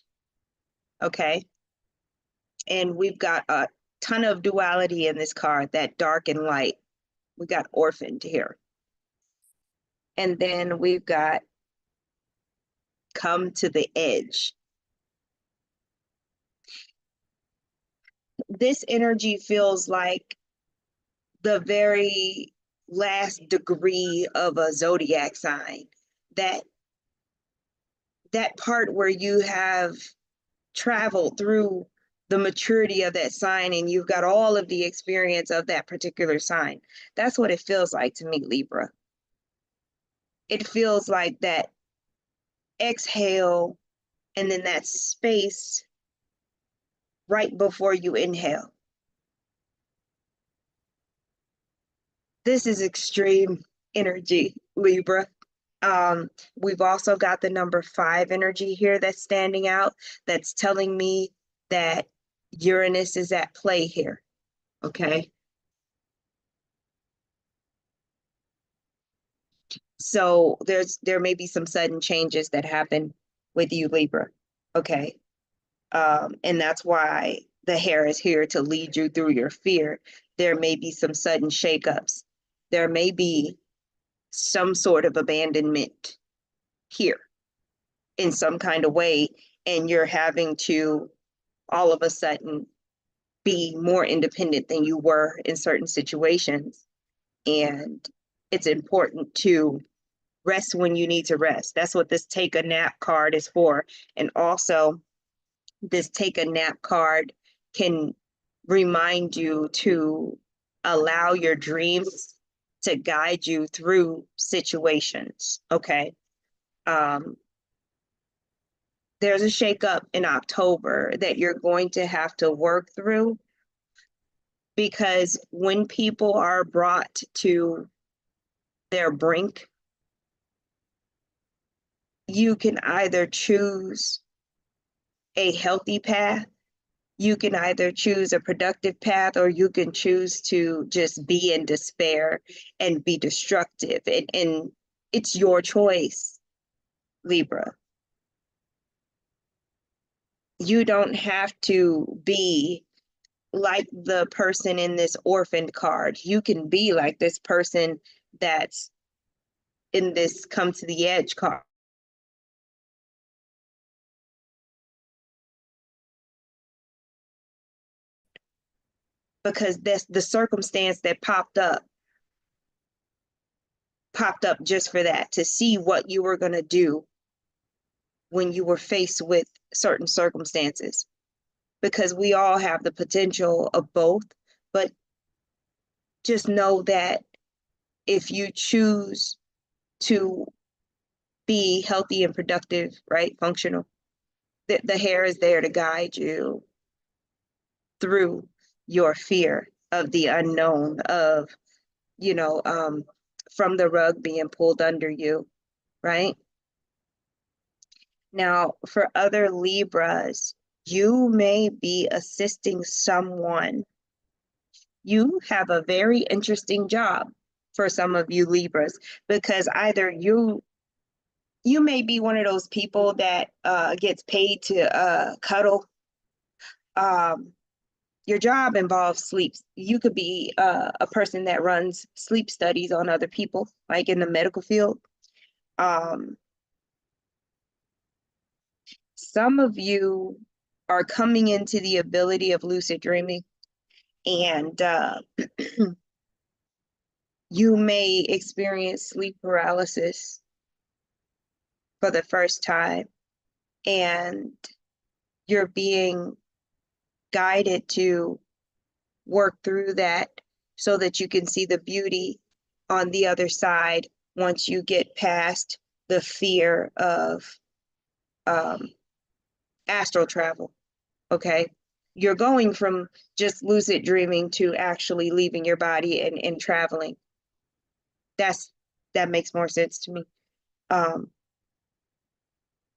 Okay. And we've got a ton of duality in this card, that dark and light. We got orphaned here. And then we've got come to the edge. This energy feels like the very last degree of a zodiac sign, that part where you have traveled through the maturity of that sign and you've got all of the experience of that particular sign. That's what it feels like to me, Libra. It feels like that exhale and then that space right before you inhale. This is extreme energy, Libra. We've also got the number 5 energy here that's standing out. That's telling me that Uranus is at play here. Okay. So there may be some sudden changes that happen with you, Libra. Okay. And that's why the hair is here to lead you through your fear. There may be some sudden shakeups. There may be some sort of abandonment here in some kind of way, and you're having to all of a sudden be more independent than you were in certain situations. And it's important to rest when you need to rest. That's what this take a nap card is for. And also, this take a nap card can remind you to allow your dreams to guide you through situations. Okay. There's a shakeup in October that you're going to have to work through, because when people are brought to their brink, you can either choose a healthy path, you can either choose a productive path, or you can choose to just be in despair and be destructive. And it's your choice, Libra. You don't have to be like the person in this orphaned card. You can be like this person that's in this come to the edge card. Because that's the circumstance that popped up just for that, to see what you were going to do when you were faced with certain circumstances. Because we all have the potential of both, but just know that if you choose to be healthy and productive, right, functional, the hair is there to guide you through your fear of the unknown, of, from the rug being pulled under you, right? Now, for other Libras, you may be assisting someone. You have a very interesting job for some of you Libras, because either you may be one of those people that gets paid to cuddle. Your job involves sleep. You could be a person that runs sleep studies on other people, like in the medical field. Some of you are coming into the ability of lucid dreaming, and you may experience sleep paralysis for the first time, and you're being guided to work through that so that you can see the beauty on the other side once you get past the fear of um, astral travel. Okay. You're going from just lucid dreaming to actually leaving your body and traveling. That's that makes more sense to me. Um,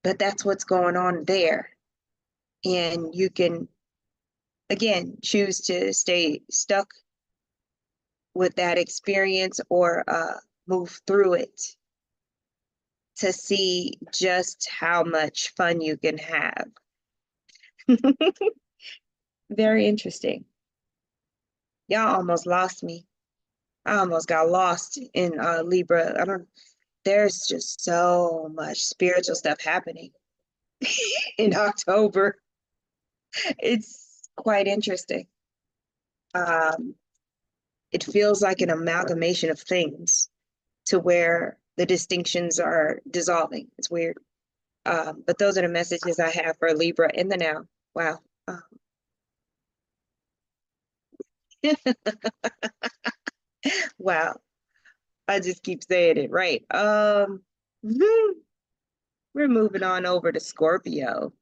but that's what's going on there. And you can again choose to stay stuck with that experience or move through it to see just how much fun you can have. Very interesting. Y'all almost lost me. I almost got lost in Libra. I don't, there's just so much spiritual stuff happening in October. It's quite interesting. Um, it feels like an amalgamation of things to where the distinctions are dissolving. It's weird. But those are the messages I have for Libra in the now. Wow. Wow. I just keep saying it right. We're moving on over to Scorpio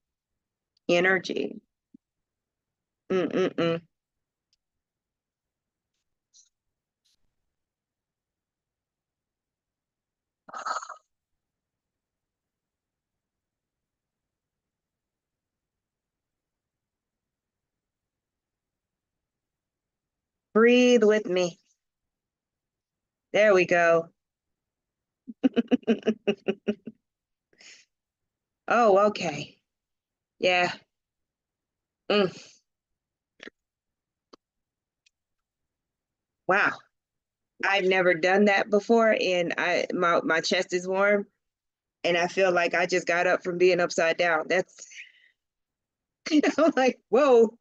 energy. Mm-mm-mm. Breathe with me. There we go. Oh, okay. Yeah. Mm. Wow. I've never done that before, and my chest is warm, and I feel like I just got up from being upside down. That's I'm like, whoa,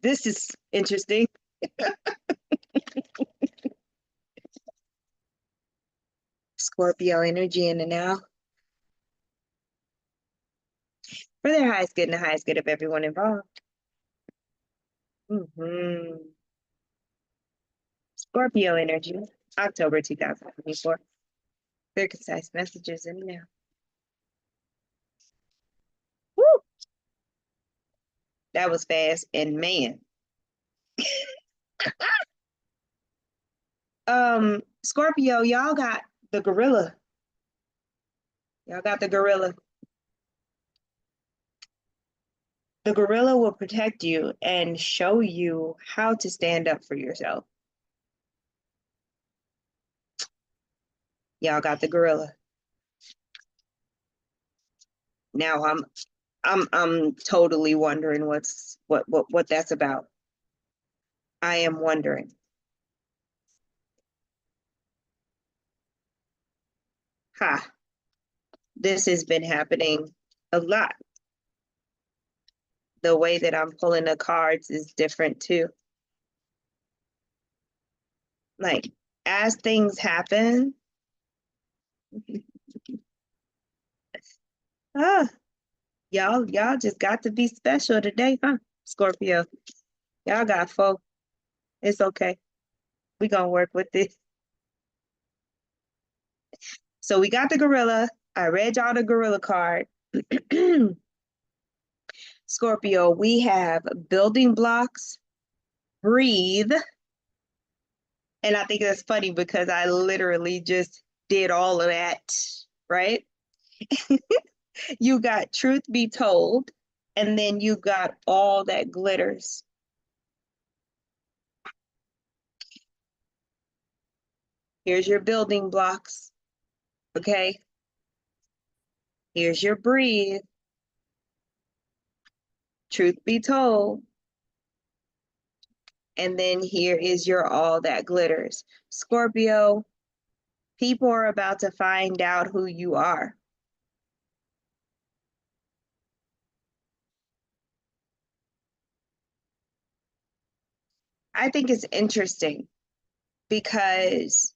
this is interesting. Scorpio energy in the now. For their highest good and the highest good of everyone involved. Scorpio energy, October 2024. Very concise messages in there. Woo! That was fast. And man, Scorpio, y'all got the gorilla. Y'all got the gorilla. The gorilla will protect you and show you how to stand up for yourself. Y'all got the gorilla. Now I'm totally wondering what that's about. I am wondering. Ha, this has been happening a lot. The way that I'm pulling the cards is different too. Like as things happen, ah, y'all just got to be special today, huh? Scorpio. Y'all got folk. It's okay. We gonna work with this. So we got the gorilla. I read y'all the gorilla card. Scorpio, we have building blocks, breathe. And I think that's funny because I literally just did all of that, right? You got truth be told, and then you got all that glitters. Here's your building blocks. Okay. Here's your breathe. Truth be told. And then here is your all that glitters. Scorpio, people are about to find out who you are. I think it's interesting because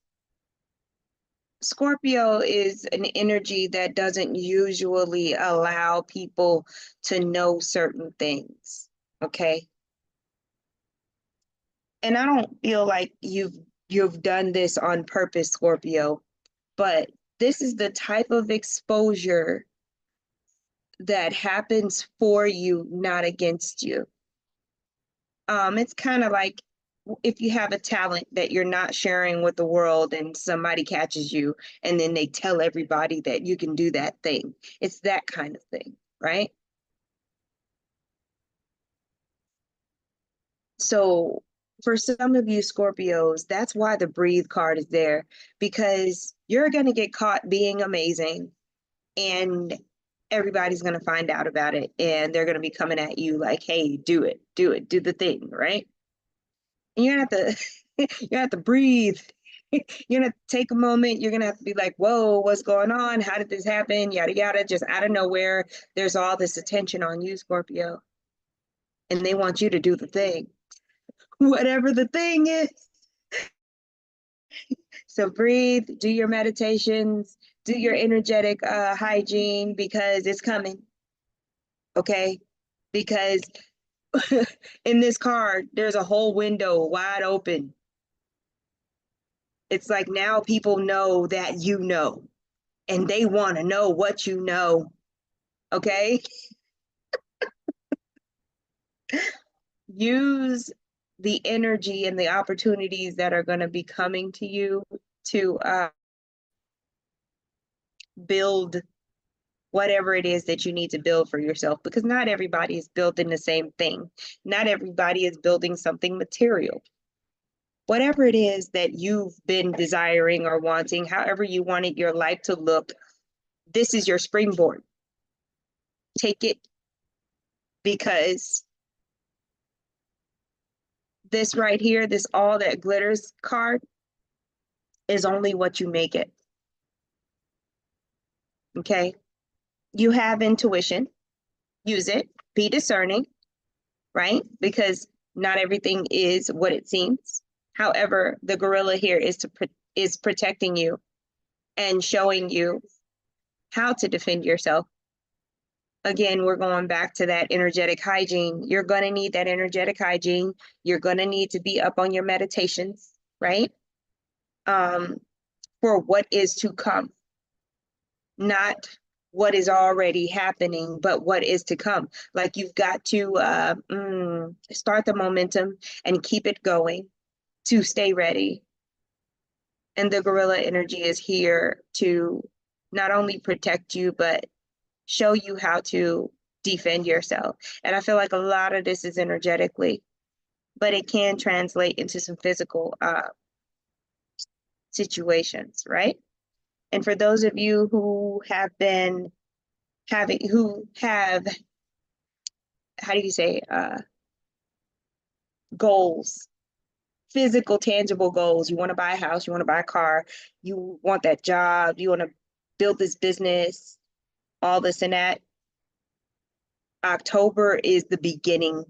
Scorpio is an energy that doesn't usually allow people to know certain things. Okay. and I don't feel like you've done this on purpose, Scorpio, but this is the type of exposure that happens for you, not against you. It's kind of like if you have a talent that you're not sharing with the world and somebody catches you and then they tell everybody that you can do that thing. It's that kind of thing, right? So for some of you Scorpios, that's why the breathe card is there, because you're going to get caught being amazing and everybody's going to find out about it and they're going to be coming at you like, hey, do it, do the thing, right? And you're going to have to you're gonna have to breathe. You're gonna take a moment. You're gonna have to be like, whoa, what's going on? How did this happen? Yada yada. Just out of nowhere, there's all this attention on you, Scorpio. And they want you to do the thing, whatever the thing is. So breathe, do your meditations, do your energetic hygiene because it's coming. Okay? Because in this card, there's a whole window wide open. It's like now people know that you know, and they want to know what you know. Okay? Use the energy and the opportunities that are going to be coming to you to build whatever it is that you need to build for yourself, because not everybody is building the same thing. Not everybody is building something material. Whatever it is that you've been desiring or wanting, however you wanted your life to look, this is your springboard. Take it, because this right here, this all that glitters card is only what you make it. Okay? You have intuition, use it, be discerning, right? Because not everything is what it seems. However, the gorilla here is protecting you and showing you how to defend yourself. Again, we're going back to that energetic hygiene. You're going to need that energetic hygiene. You're going to need to be up on your meditations, right? For what is to come, not what is already happening, but what is to come. Like you've got to start the momentum and keep it going to stay ready. And the gorilla energy is here to not only protect you, but show you how to defend yourself. And I feel like a lot of this is energetically, but it can translate into some physical situations, right? And for those of you who have been who have, how do you say, goals, physical, tangible goals. You want to buy a house, you want to buy a car, you want that job, you want to build this business, all this and that. October is the beginning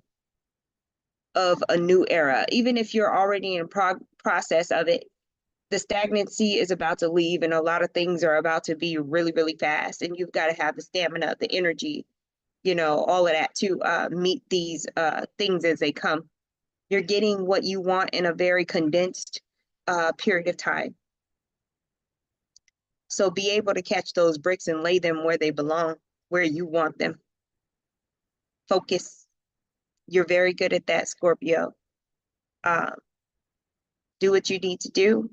of a new era. Even if you're already in process of it, the stagnancy is about to leave and a lot of things are about to be really, really fast. And you've got to have the stamina, the energy, all of that to meet these things as they come. You're getting what you want in a very condensed period of time. So be able to catch those bricks and lay them where they belong, where you want them. Focus. You're very good at that, Scorpio. Do what you need to do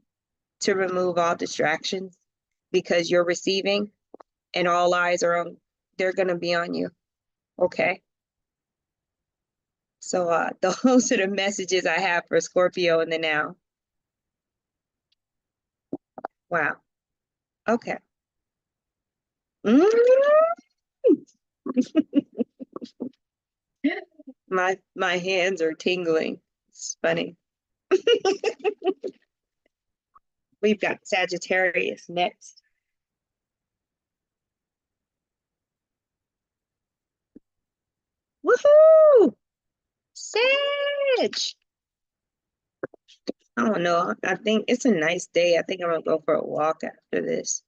to remove all distractions, because you're receiving and all eyes are on, they're going to be on you. Okay. So those are the messages I have for Scorpio in the now. Wow. Okay. Mm. My hands are tingling. It's funny. We've got Sagittarius next. Woohoo! Sag! I don't know. I think it's a nice day. I think I'm gonna go for a walk after this.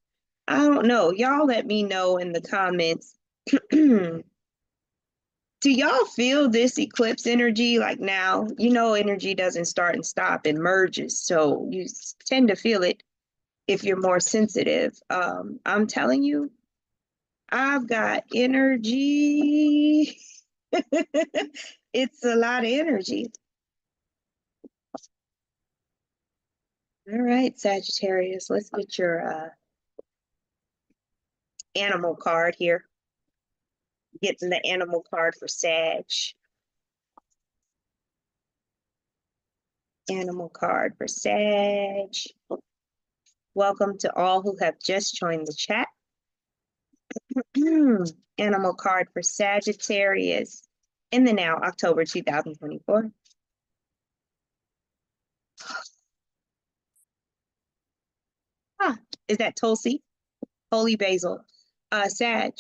I don't know. Y'all let me know in the comments Do y'all feel this eclipse energy? Like now, you know, energy doesn't start and stop, it merges. So you tend to feel it if you're more sensitive. I'm telling you, I've got energy. It's a lot of energy. All right, Sagittarius, let's get your animal card here. Getting the animal card for Sag. Animal card for Sag. Welcome to all who have just joined the chat. Animal card for Sagittarius in the now, October 2024. Ah, is that Tulsi? Holy basil. Sag.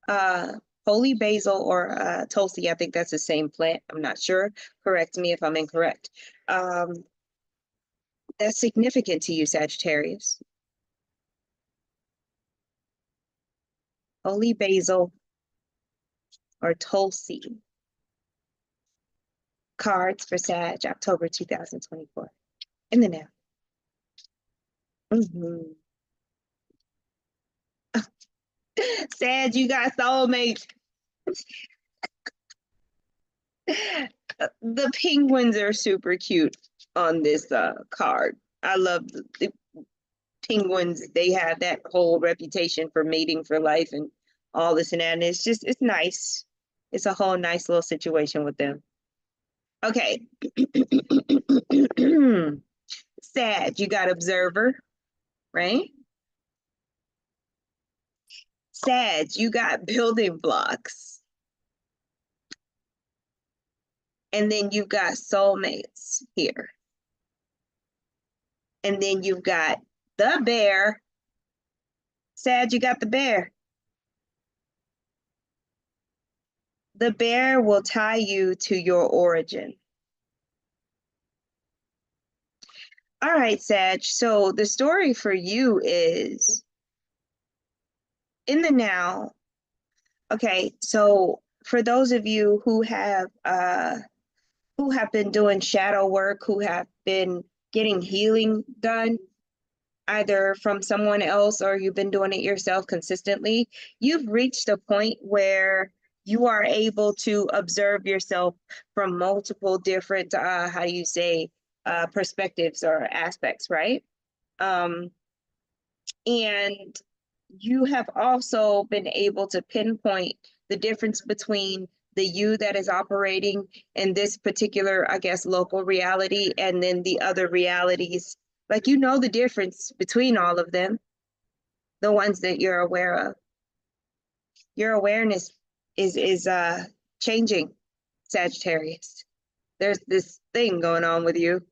Uh, holy basil or Tulsi, I think that's the same plant. I'm not sure. Correct me if I'm incorrect. That's significant to you, Sagittarius. Holy basil or Tulsi. Cards for Sag, October 2024. In the now. Sag, you got soulmates. The penguins are super cute on this card. I love the penguins. They have that whole reputation for mating for life and all this and that. And it's nice. It's a whole nice little situation with them. Okay. Sag, you got observer, right? Sag, you got building blocks. And then you've got soulmates here. And then you've got the bear. Sag, you got the bear. The bear will tie you to your origin. All right, Sag. So the story for you is in the now. Okay, so for those of you who have been doing shadow work, who have been getting healing done, either from someone else or you've been doing it yourself consistently, you've reached a point where you are able to observe yourself from multiple different, how do you say, perspectives or aspects, right? And you have also been able to pinpoint the difference between the you that is operating in this particular, I guess, local reality and then the other realities. Like, you know the difference between all of them, the ones that you're aware of. Your awareness is changing, Sagittarius. There's this thing going on with you.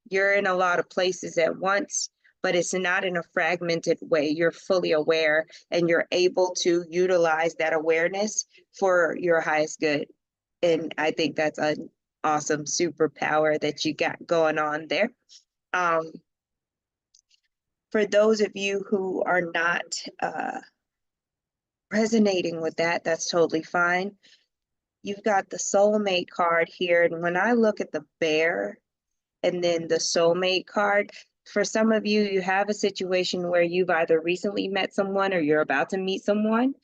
You're in a lot of places at once, but it's not in a fragmented way. You're fully aware and you're able to utilize that awareness for your highest good. And I think that's an awesome superpower that you got going on there. For those of you who are not resonating with that, that's totally fine. You've got the soulmate card here. And when I look at the bear and then the soulmate card, for some of you, you have a situation where you've either recently met someone or you're about to meet someone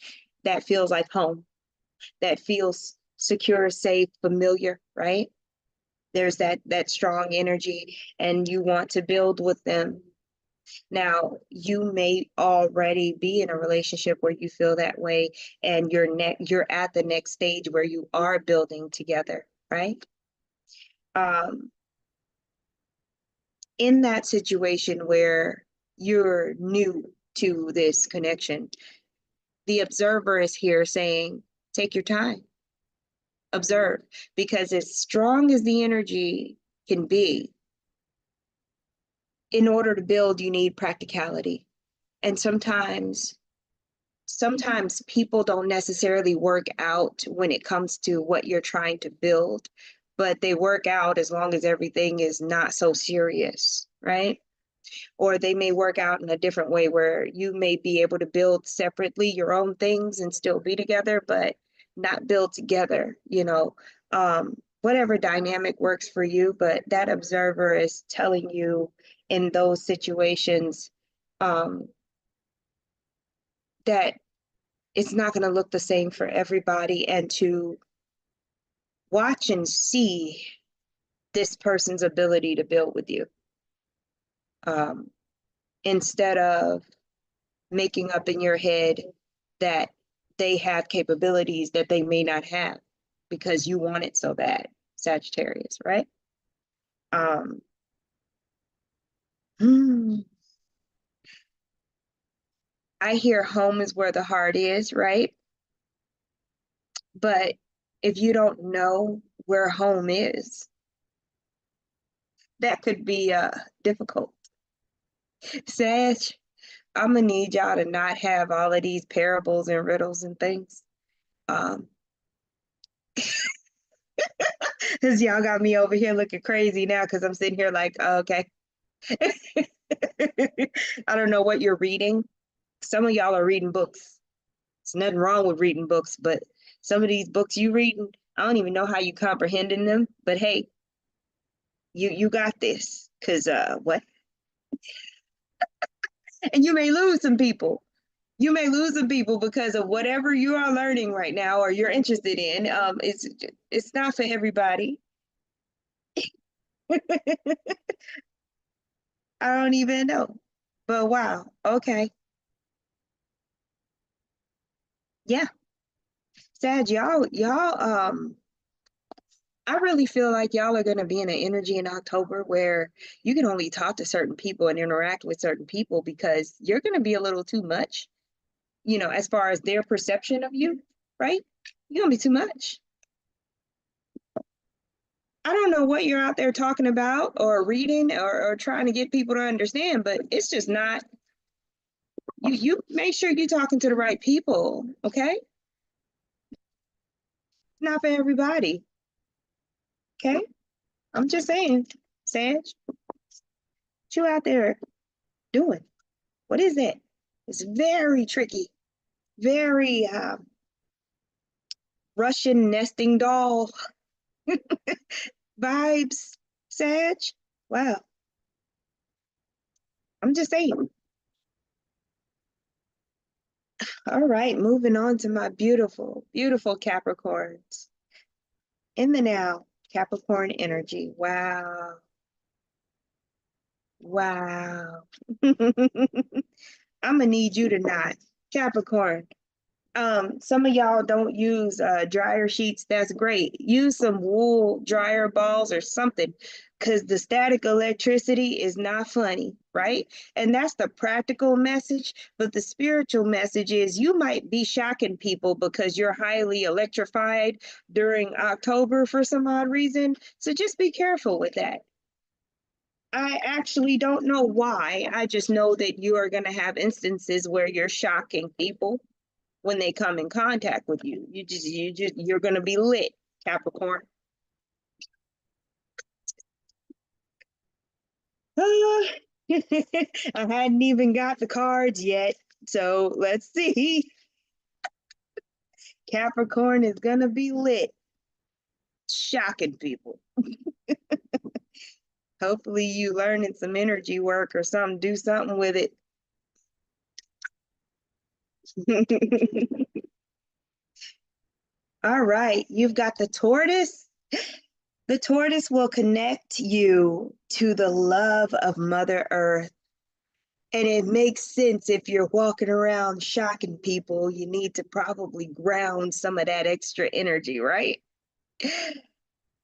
that feels like home, that feels secure, safe, familiar, right? There's that strong energy and you want to build with them. Now, you may already be in a relationship where you feel that way and you're at the next stage where you are building together, right? In that situation where you're new to this connection, the observer is here saying, take your time, observe, because as strong as the energy can be, in order to build, you need practicality. And sometimes people don't necessarily work out when it comes to what you're trying to build, but they work out as long as everything is not so serious, right? Or they may work out in a different way where you may be able to build separately your own things and still be together, but not build together, whatever dynamic works for you, but that observer is telling you in those situations um, that it's not going to look the same for everybody, and to watch and see this person's ability to build with you, um, instead of making up in your head that they have capabilities that they may not have because you want it so bad, Sagittarius, right? Um, hmm, I hear home is where the heart is, right? But if you don't know where home is, that could be difficult. Sag, I'm gonna need y'all to not have all of these parables and riddles and things. Um, because y'all got me over here looking crazy now because I'm sitting here like, oh, okay. I don't know what you're reading. Some of y'all are reading books. There's nothing wrong with reading books, but some of these books you reading, I don't even know how you comprehending them. But hey, you got this. Cause what? And you may lose some people. You may lose some people because of whatever you are learning right now or you're interested in. It's not for everybody. I don't even know. But wow, okay. Yeah. Sad, I really feel like y'all are gonna be in an energy in October where you can only talk to certain people and interact with certain people because you're gonna be a little too much, as far as their perception of you, right? You're gonna be too much. I don't know what you're out there talking about or reading or trying to get people to understand, but it's just not, you make sure you're talking to the right people, okay? Not for everybody, okay? I'm just saying, Sag, what you out there doing? What is it? It's very tricky, very Russian nesting doll vibes, Sag. Wow, I'm just saying. All right, moving on to my beautiful, beautiful Capricorns. In the now, Capricorn energy. Wow, wow. I'm gonna need you tonight, Capricorn. Some of y'all don't use dryer sheets. That's great. Use some wool dryer balls or something, because the static electricity is not funny, right? And that's the practical message. But the spiritual message is you might be shocking people because you're highly electrified during October for some odd reason. So just be careful with that. I actually don't know why. I just know that you are going to have instances where you're shocking people when they come in contact with you. You're going to be lit, Capricorn. I hadn't even got the cards yet. So let's see. Capricorn is going to be lit, shocking people. Hopefully you learning some energy work or something, do something with it. All right, you've got the tortoise. The tortoise will connect you to the love of Mother Earth. And it makes sense if you're walking around shocking people, you need to probably ground some of that extra energy, right?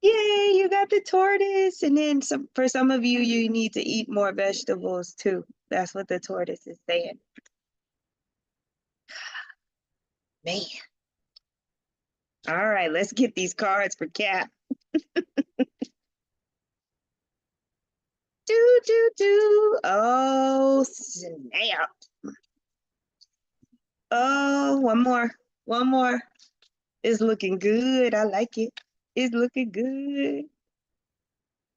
Yay, you got the tortoise. And then for some of you, you need to eat more vegetables too. That's what the tortoise is saying. Man. All right, let's get these cards for Cap. Do, do, do. Oh, snap. Oh, one more. One more. It's looking good. I like it. It's looking good.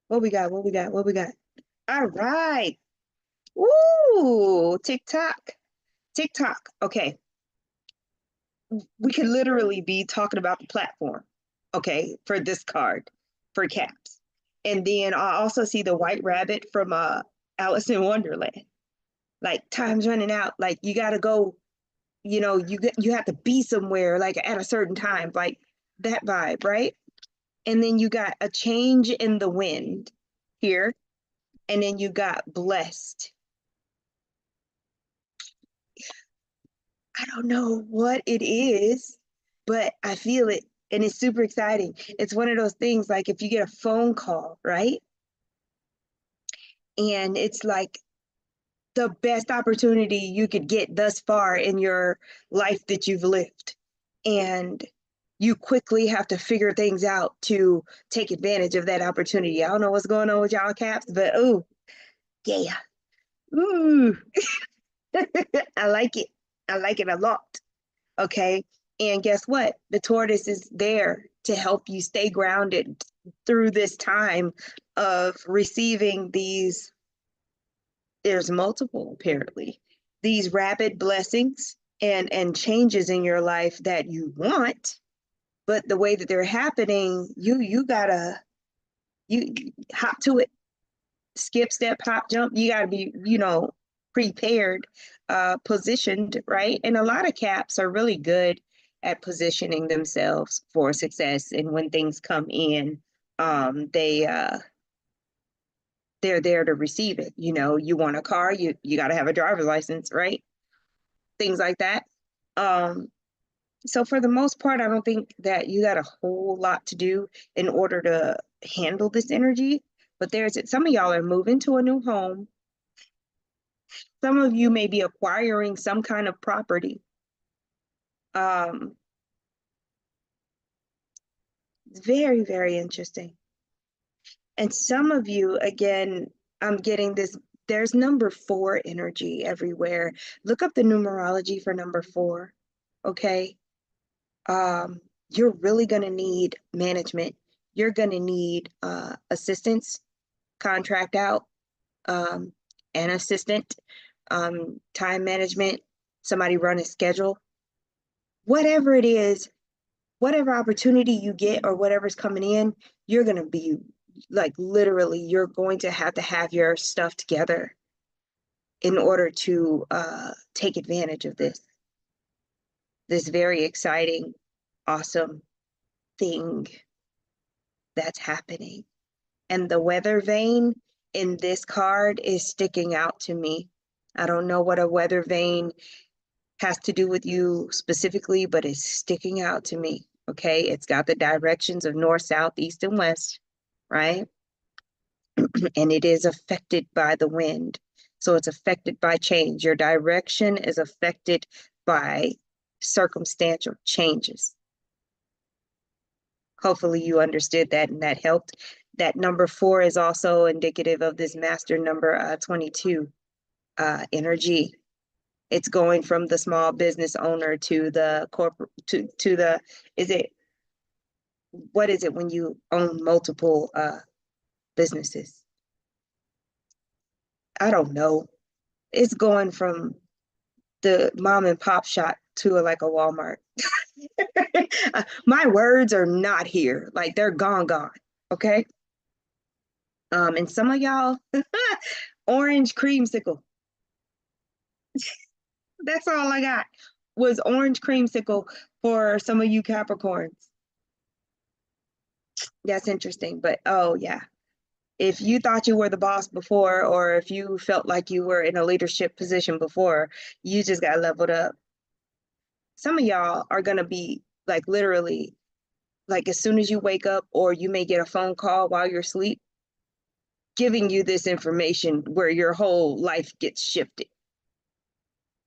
What we got? What we got? What we got? All right. Ooh, TikTok. TikTok. Okay. we could literally be talking about the platform, okay, for this card for caps. And then I also see the white rabbit from Alice in Wonderland. Like time's running out. Like you gotta go, you have to be somewhere like at a certain time, like that vibe, right? And then you got a change in the wind here, and then you got blessed. I don't know what it is, but I feel it and it's super exciting. It's one of those things like if you get a phone call, right? And it's like the best opportunity you could get thus far in your life that you've lived. And you quickly have to figure things out to take advantage of that opportunity. I don't know what's going on with y'all caps, but oh, yeah. Ooh, I like it. I like it a lot. Okay. And guess what? The tortoise is there to help you stay grounded through this time of receiving these. There's multiple, apparently, these rapid blessings and changes in your life that you want, but the way that they're happening, you gotta you hop to it, skip, step, hop, jump. You gotta be, prepared, positioned, right? And a lot of caps are really good at positioning themselves for success. And when things come in, they're there to receive it. You want a car, you got to have a driver's license, right? Things like that. Um, so for the most part, I don't think that you got a whole lot to do in order to handle this energy. But there's some of y'all are moving to a new home. Some of you may be acquiring some kind of property. Um, very, very interesting. And some of you, again, I'm getting this, there's number 4 energy everywhere. Look up the numerology for number 4, okay? You're really going to need management. You're going to need assistance, contract out, an assistant, time management, somebody run a schedule. Whatever it is, whatever opportunity you get or whatever's coming in, you're going to be like literally, you're going to have your stuff together in order to take advantage of this very exciting, awesome thing that's happening. And the weather vane in this card is sticking out to me. I don't know what a weather vane has to do with you specifically, but it's sticking out to me. Okay. It's got the directions of north, south, east, and west, right? And it is affected by the wind. So it's affected by change. Your direction is affected by circumstantial changes. Hopefully you understood that and that helped. That number 4 is also indicative of this master number 22 energy. It's going from the small business owner to the corporate to the what is it when you own multiple businesses? I don't know. It's going from the mom and pop shop to like a Walmart. My words are not here. Like they're gone. Okay. And some of y'all, orange creamsicle. That's all I got was orange creamsicle for some of you Capricorns. That's interesting. But oh yeah. If you thought you were the boss before, or if you felt like you were in a leadership position before, you just got leveled up. Some of y'all are gonna be like literally like as soon as you wake up, or you may get a phone call while you're asleep, giving you this information where your whole life gets shifted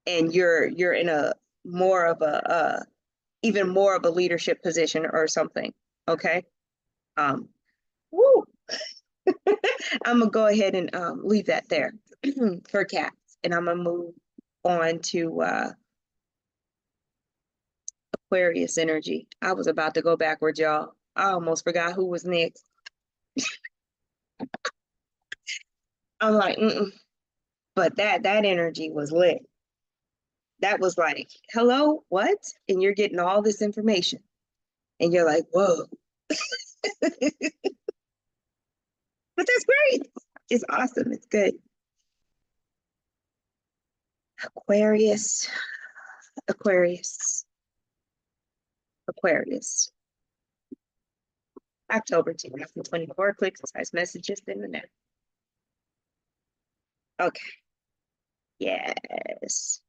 and you're in a more of a even more of a leadership position or something. Okay. Um, woo. I'm gonna go ahead and leave that there for cats, and I'm gonna move on to Aquarius energy. I was about to go backwards, y'all. I almost forgot who was next. I'm like, but that energy was lit. that was like, hello, what? And you're getting all this information. And you're like, whoa. But that's great. It's awesome. It's good. Aquarius, Aquarius, Aquarius. October 2024. Quick, concise messages in the net. Okay. Yes.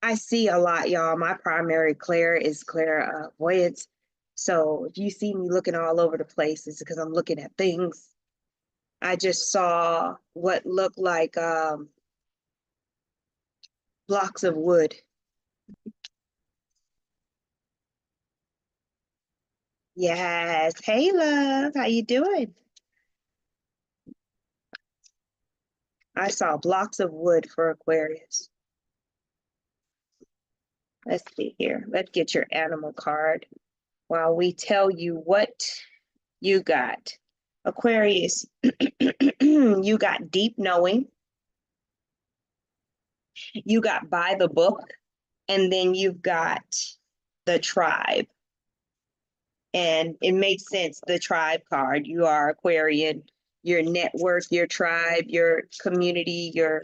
I see a lot, y'all. My primary clair is clairvoyance. So if you see me looking all over the place, it's because I'm looking at things. I just saw what looked like blocks of wood. Yes. Hey, love. How you doing? I saw blocks of wood for Aquarius. Let's see here. Let's get your animal card while we tell you what you got. Aquarius, you got deep knowing. You got by the book. And then you've got the tribe. And it makes sense, the tribe card. You are Aquarian, your network, your tribe, your community, your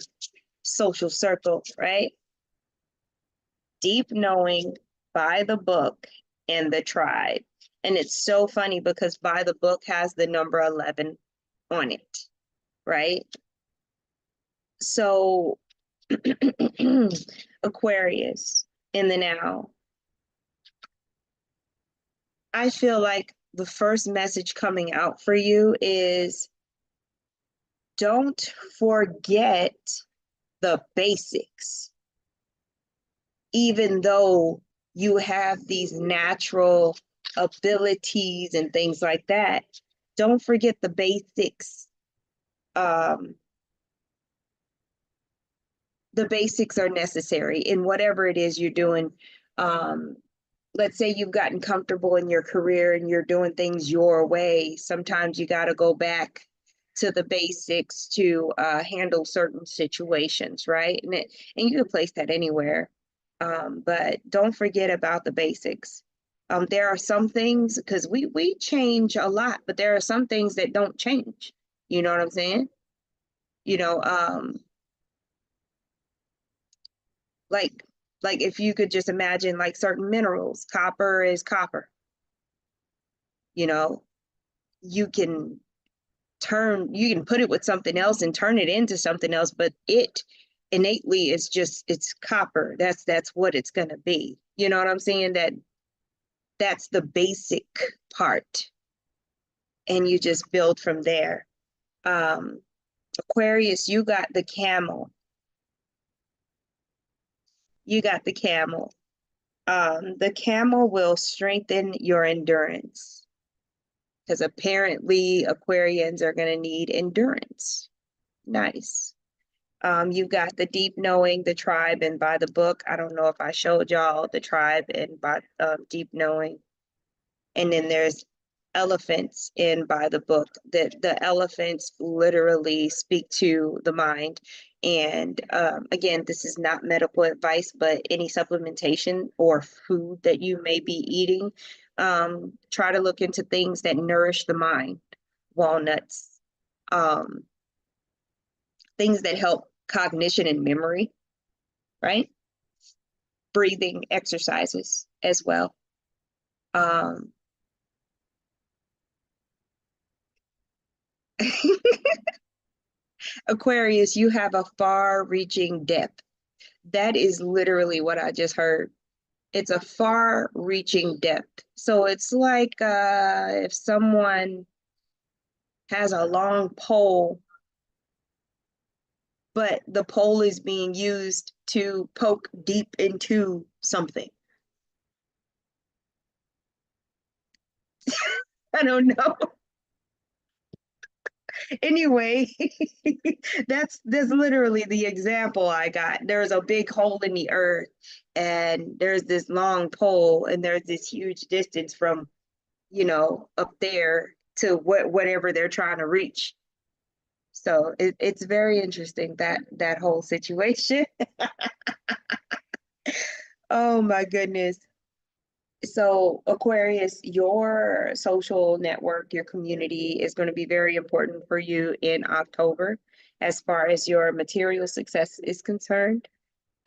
social circle, right? Deep knowing, by the book, and the tribe. And it's so funny because by the book has the number 11 on it, right? So Aquarius in the now. I feel like the first message coming out for you is don't forget the basics. Even though you have these natural abilities and things like that, don't forget the basics. The basics are necessary in whatever it is you're doing. Let's say you've gotten comfortable in your career and you're doing things your way. Sometimes you got to go back to the basics to handle certain situations, right? And you can place that anywhere. But don't forget about the basics. There are some things, because we change a lot, but there are some things that don't change. You know what I'm saying? You know, like like if you could just imagine like certain minerals, copper is copper. You know, you can you can put it with something else and turn it into something else, but it innately is just, it's copper. That's what it's going to be. You know what I'm saying? That's the basic part, and you just build from there. Aquarius, you got the camel. You got the camel. The camel will strengthen your endurance, because apparently Aquarians are going to need endurance. Nice. You've got the deep knowing, the tribe, and by the book. I don't know if I showed y'all the tribe and by deep knowing. And then there's elephants in by the book. The elephants literally speak to the mind. And again, this is not medical advice, but any supplementation or food that you may be eating, try to look into things that nourish the mind. Walnuts, things that help cognition and memory, right? Breathing exercises as well. Aquarius, you have a far-reaching depth. That is literally what I just heard. It's a far-reaching depth. So it's like if someone has a long pole, but the pole is being used to poke deep into something. I don't know. Anyway, that's literally the example I got. There's a big hole in the earth, and there's this long pole, and there's this huge distance from, up there to whatever they're trying to reach. So it's very interesting, that whole situation. Oh my goodness. So Aquarius, your social network, your community is going to be very important for you in October as far as your material success is concerned.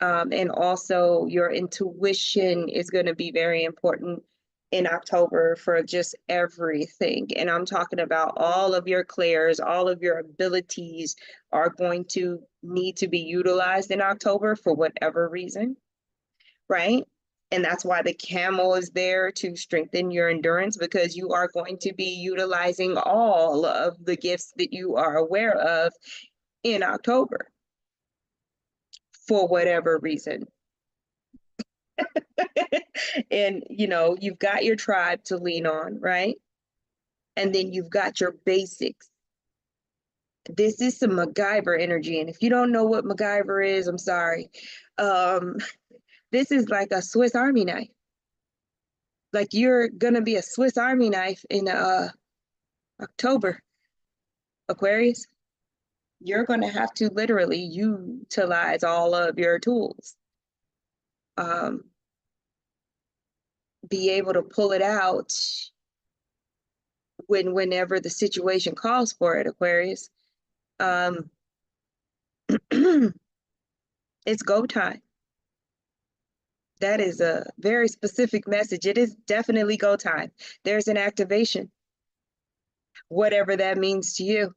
And also your intuition is going to be very important in October for just everything. And I'm talking about all of your clairs, all of your abilities are going to need to be utilized in October for whatever reason, right? And that's why the camel is there to strengthen your endurance, because you are going to be utilizing all of the gifts that you are aware of in October for whatever reason. And you've got your tribe to lean on, right? And then you've got your basics. This is some MacGyver energy. And if you don't know what MacGyver is, I'm sorry. Um, this is like a Swiss Army knife. Like you're gonna be a Swiss Army knife in October, Aquarius. You're gonna have to literally utilize all of your tools. Be able to pull it out whenever the situation calls for it, Aquarius. It's go time. That is a very specific message. It is definitely go time. There's an activation, whatever that means to you.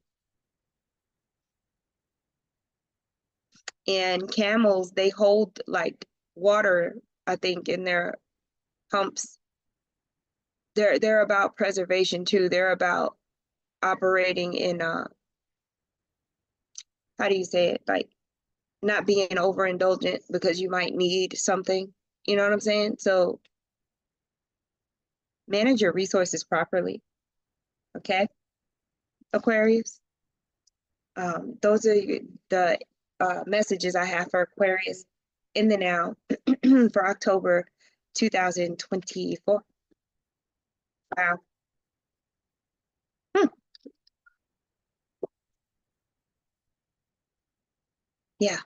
And camels, they hold like water, I think, in their humps. They're about preservation too. They're about operating in how do you say it? Like not being overindulgent because you might need something. You know what I'm saying? So manage your resources properly. Okay, Aquarius. Those are the messages I have for Aquarius in the now for October 2024. Wow. Hmm. Yeah,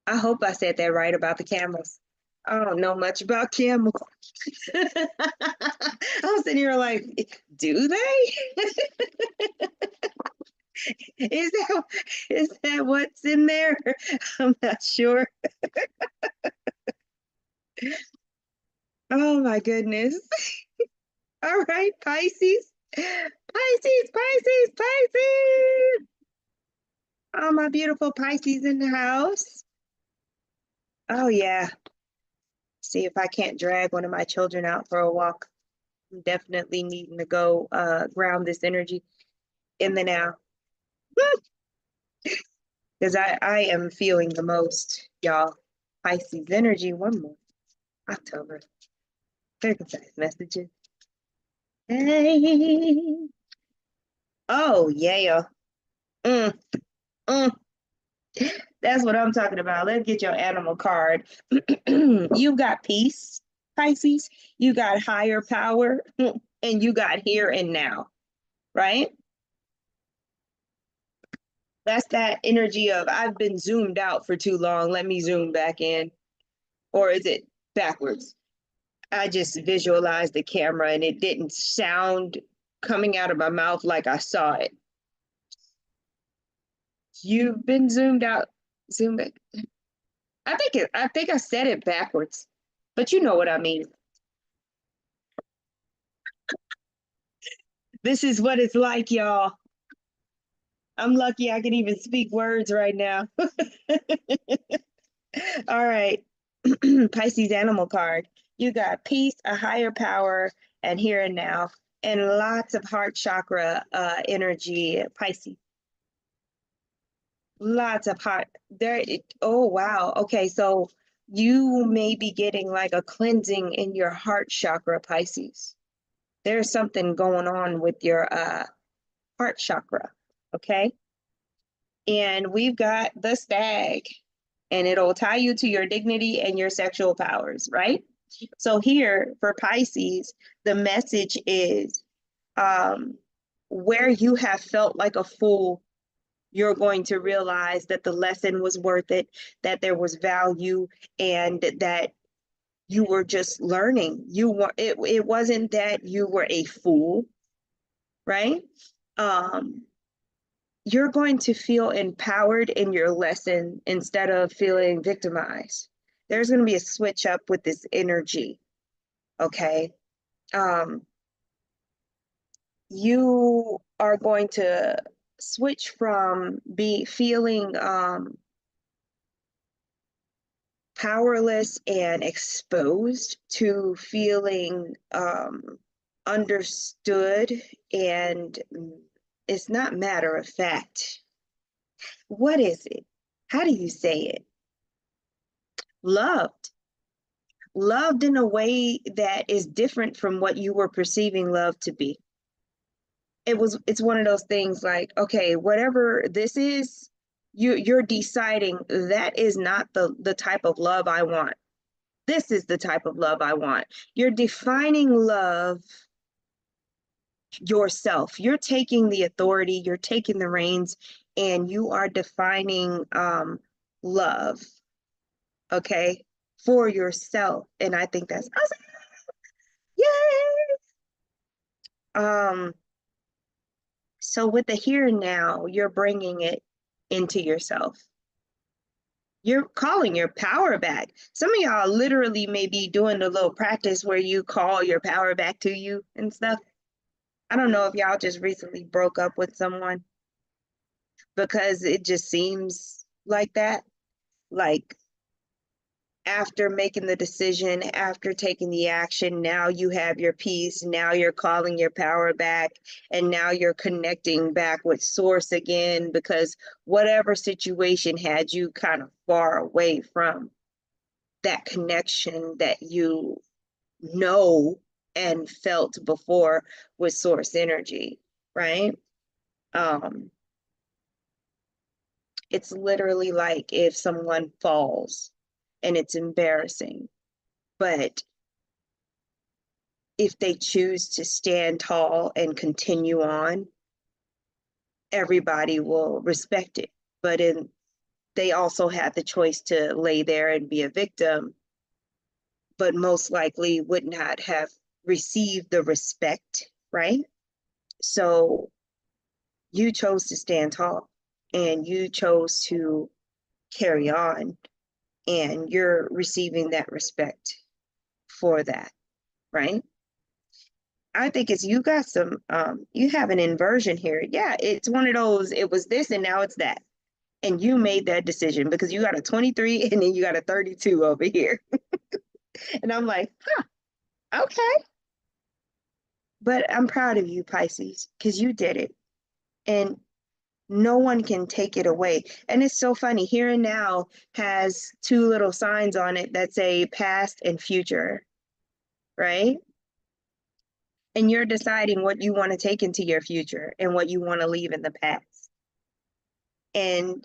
I hope I said that right about the camels. I don't know much about camels. I was sitting here like, do they? Is that what's in there? I'm not sure. Oh my goodness. All right, Pisces. Pisces, Pisces, Pisces. Oh, my beautiful Pisces in the house. Oh yeah. See if I can't drag one of my children out for a walk. I'm definitely needing to go ground this energy in the now. Because I am feeling the most, y'all. Pisces energy, one more. October. Circumcised messages. Hey. Oh, yeah. Mm, mm. That's what I'm talking about. Let's get your animal card. You've got peace, Pisces. You got higher power, and you got here and now, right? That's that energy of I've been zoomed out for too long. Let me zoom back in. Or is it backwards? I just visualized the camera and it didn't sound coming out of my mouth like I saw it. You've been zoomed out. Zoom back. I think I said it backwards, but you know what I mean. This is what it's like, y'all. I'm lucky I can even speak words right now. All right. Pisces animal card. You got peace, a higher power, and here and now, and lots of heart chakra energy, Pisces. Lots of heart there. Oh, wow. Okay, so you may be getting like a cleansing in your heart chakra, Pisces. There's something going on with your heart chakra. Okay. And we've got the stag, and it'll tie you to your dignity and your sexual powers, right? So here for Pisces, the message is where you have felt like a fool, you're going to realize that the lesson was worth it, that there was value, and that you were just learning. It wasn't that you were a fool, right? Um, you're going to feel empowered in your lesson instead of feeling victimized. There's going to be a switch up with this energy, okay? Um, you are going to switch from be feeling powerless and exposed to feeling understood, and it's not matter of fact. What is it? How do you say it? Loved. Loved in a way that is different from what you were perceiving love to be. It's one of those things like, okay, whatever this is, you're deciding that is not the type of love I want. This is the type of love I want. You're defining love yourself. You're taking the authority, you're taking the reins, and you are defining love, okay, for yourself. And I think that's awesome. Yay! So with the here and now, you're bringing it into yourself. You're calling your power back. Some of y'all literally may be doing the little practice where you call your power back to you and stuff. I don't know if y'all just recently broke up with someone because it just seems like that. Like after making the decision, after taking the action, now you have your peace. Now you're calling your power back, and now you're connecting back with source again, because whatever situation had you kind of far away from that connection that you know and felt before with source energy, right? Um, it's literally like if someone falls and it's embarrassing, but if they choose to stand tall and continue on, everybody will respect it. But they also have the choice to lay there and be a victim, but most likely would not have received the respect, right? So you chose to stand tall and you chose to carry on, and you're receiving that respect for that, right? I think it's you got some you have an inversion here. Yeah, it's one of those, it was this and now it's that. And you made that decision because you got a 23 and then you got a 32 over here. And I'm like, huh, okay. But I'm proud of you, Pisces, because you did it. And no one can take it away. And it's so funny. Here and Now has two little signs on it that say past and future, right? And you're deciding what you want to take into your future and what you want to leave in the past. And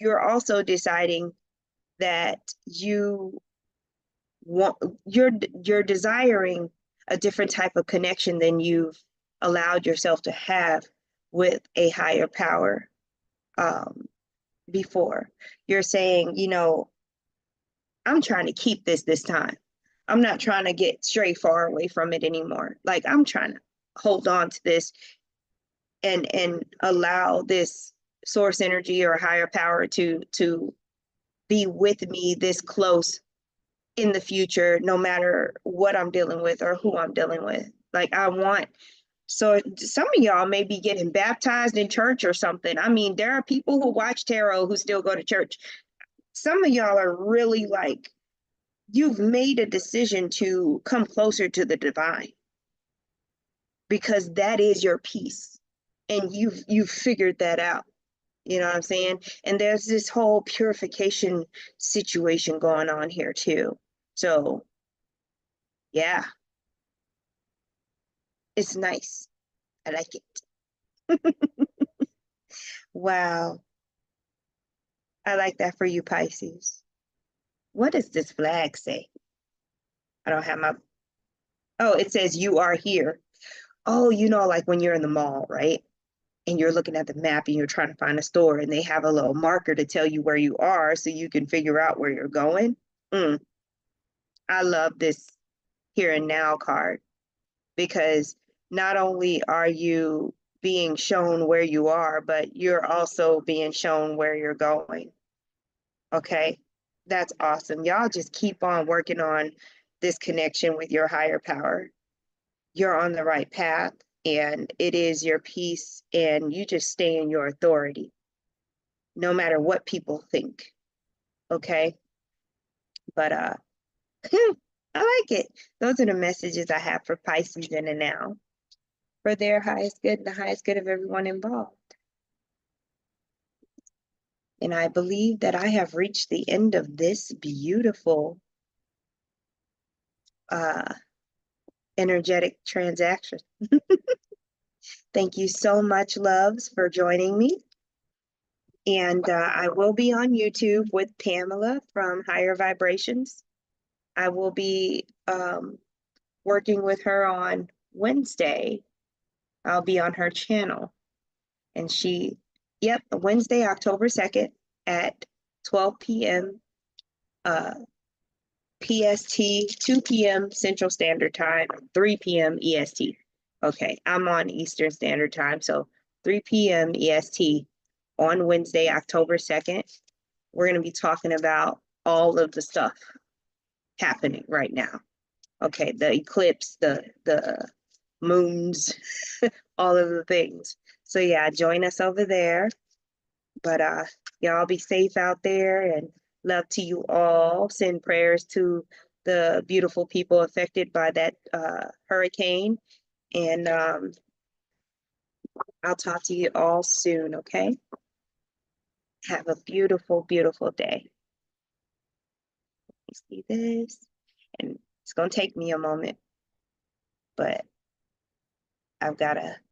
you're also deciding that want you're desiring a different type of connection than you've allowed yourself to have with a higher power before. You're saying, I'm trying to keep this time. I'm not trying to get stray far away from it anymore. Like I'm trying to hold on to this and allow this source energy or higher power to be with me this close in the future, no matter what I'm dealing with or who I'm dealing with. Like I want, so some of y'all may be getting baptized in church or something. I mean, there are people who watch tarot who still go to church. Some of y'all are really like, you've made a decision to come closer to the divine because that is your peace. And you've figured that out. You know what I'm saying? And there's this whole purification situation going on here too. So yeah, it's nice. I like it. Wow. I like that for you, Pisces. What does this flag say? I don't have my, oh, it says you are here. Oh, like when you're in the mall, right? And you're looking at the map and you're trying to find a store and they have a little marker to tell you where you are so you can figure out where you're going. Mm, I love this here and now card because not only are you being shown where you are, but you're also being shown where you're going. Okay. That's awesome. Y'all just keep on working on this connection with your higher power. You're on the right path and it is your peace and you just stay in your authority no matter what people think. Okay. But I like it. Those are the messages I have for Pisces in and now for their highest good and the highest good of everyone involved. And I believe that I have reached the end of this beautiful uh energetic transaction. Thank you so much, loves, for joining me. And I will be on YouTube with Pamela from Higher Vibrations. I will be working with her on Wednesday. I'll be on her channel. And yep, Wednesday, October 2nd at 12 p.m. PST, 2 p.m. Central Standard Time, 3 p.m. EST. Okay, I'm on Eastern Standard Time, so 3 p.m. EST on Wednesday, October 2nd. We're going to be talking about all of the stuff happening right now. Okay, the eclipse, the moons, all of the things. So yeah, join us over there. But y'all be safe out there and love to you all. Send prayers to the beautiful people affected by that hurricane. And I'll talk to you all soon, okay? Have a beautiful, beautiful day. You see this? And it's gonna take me a moment, but I've gotta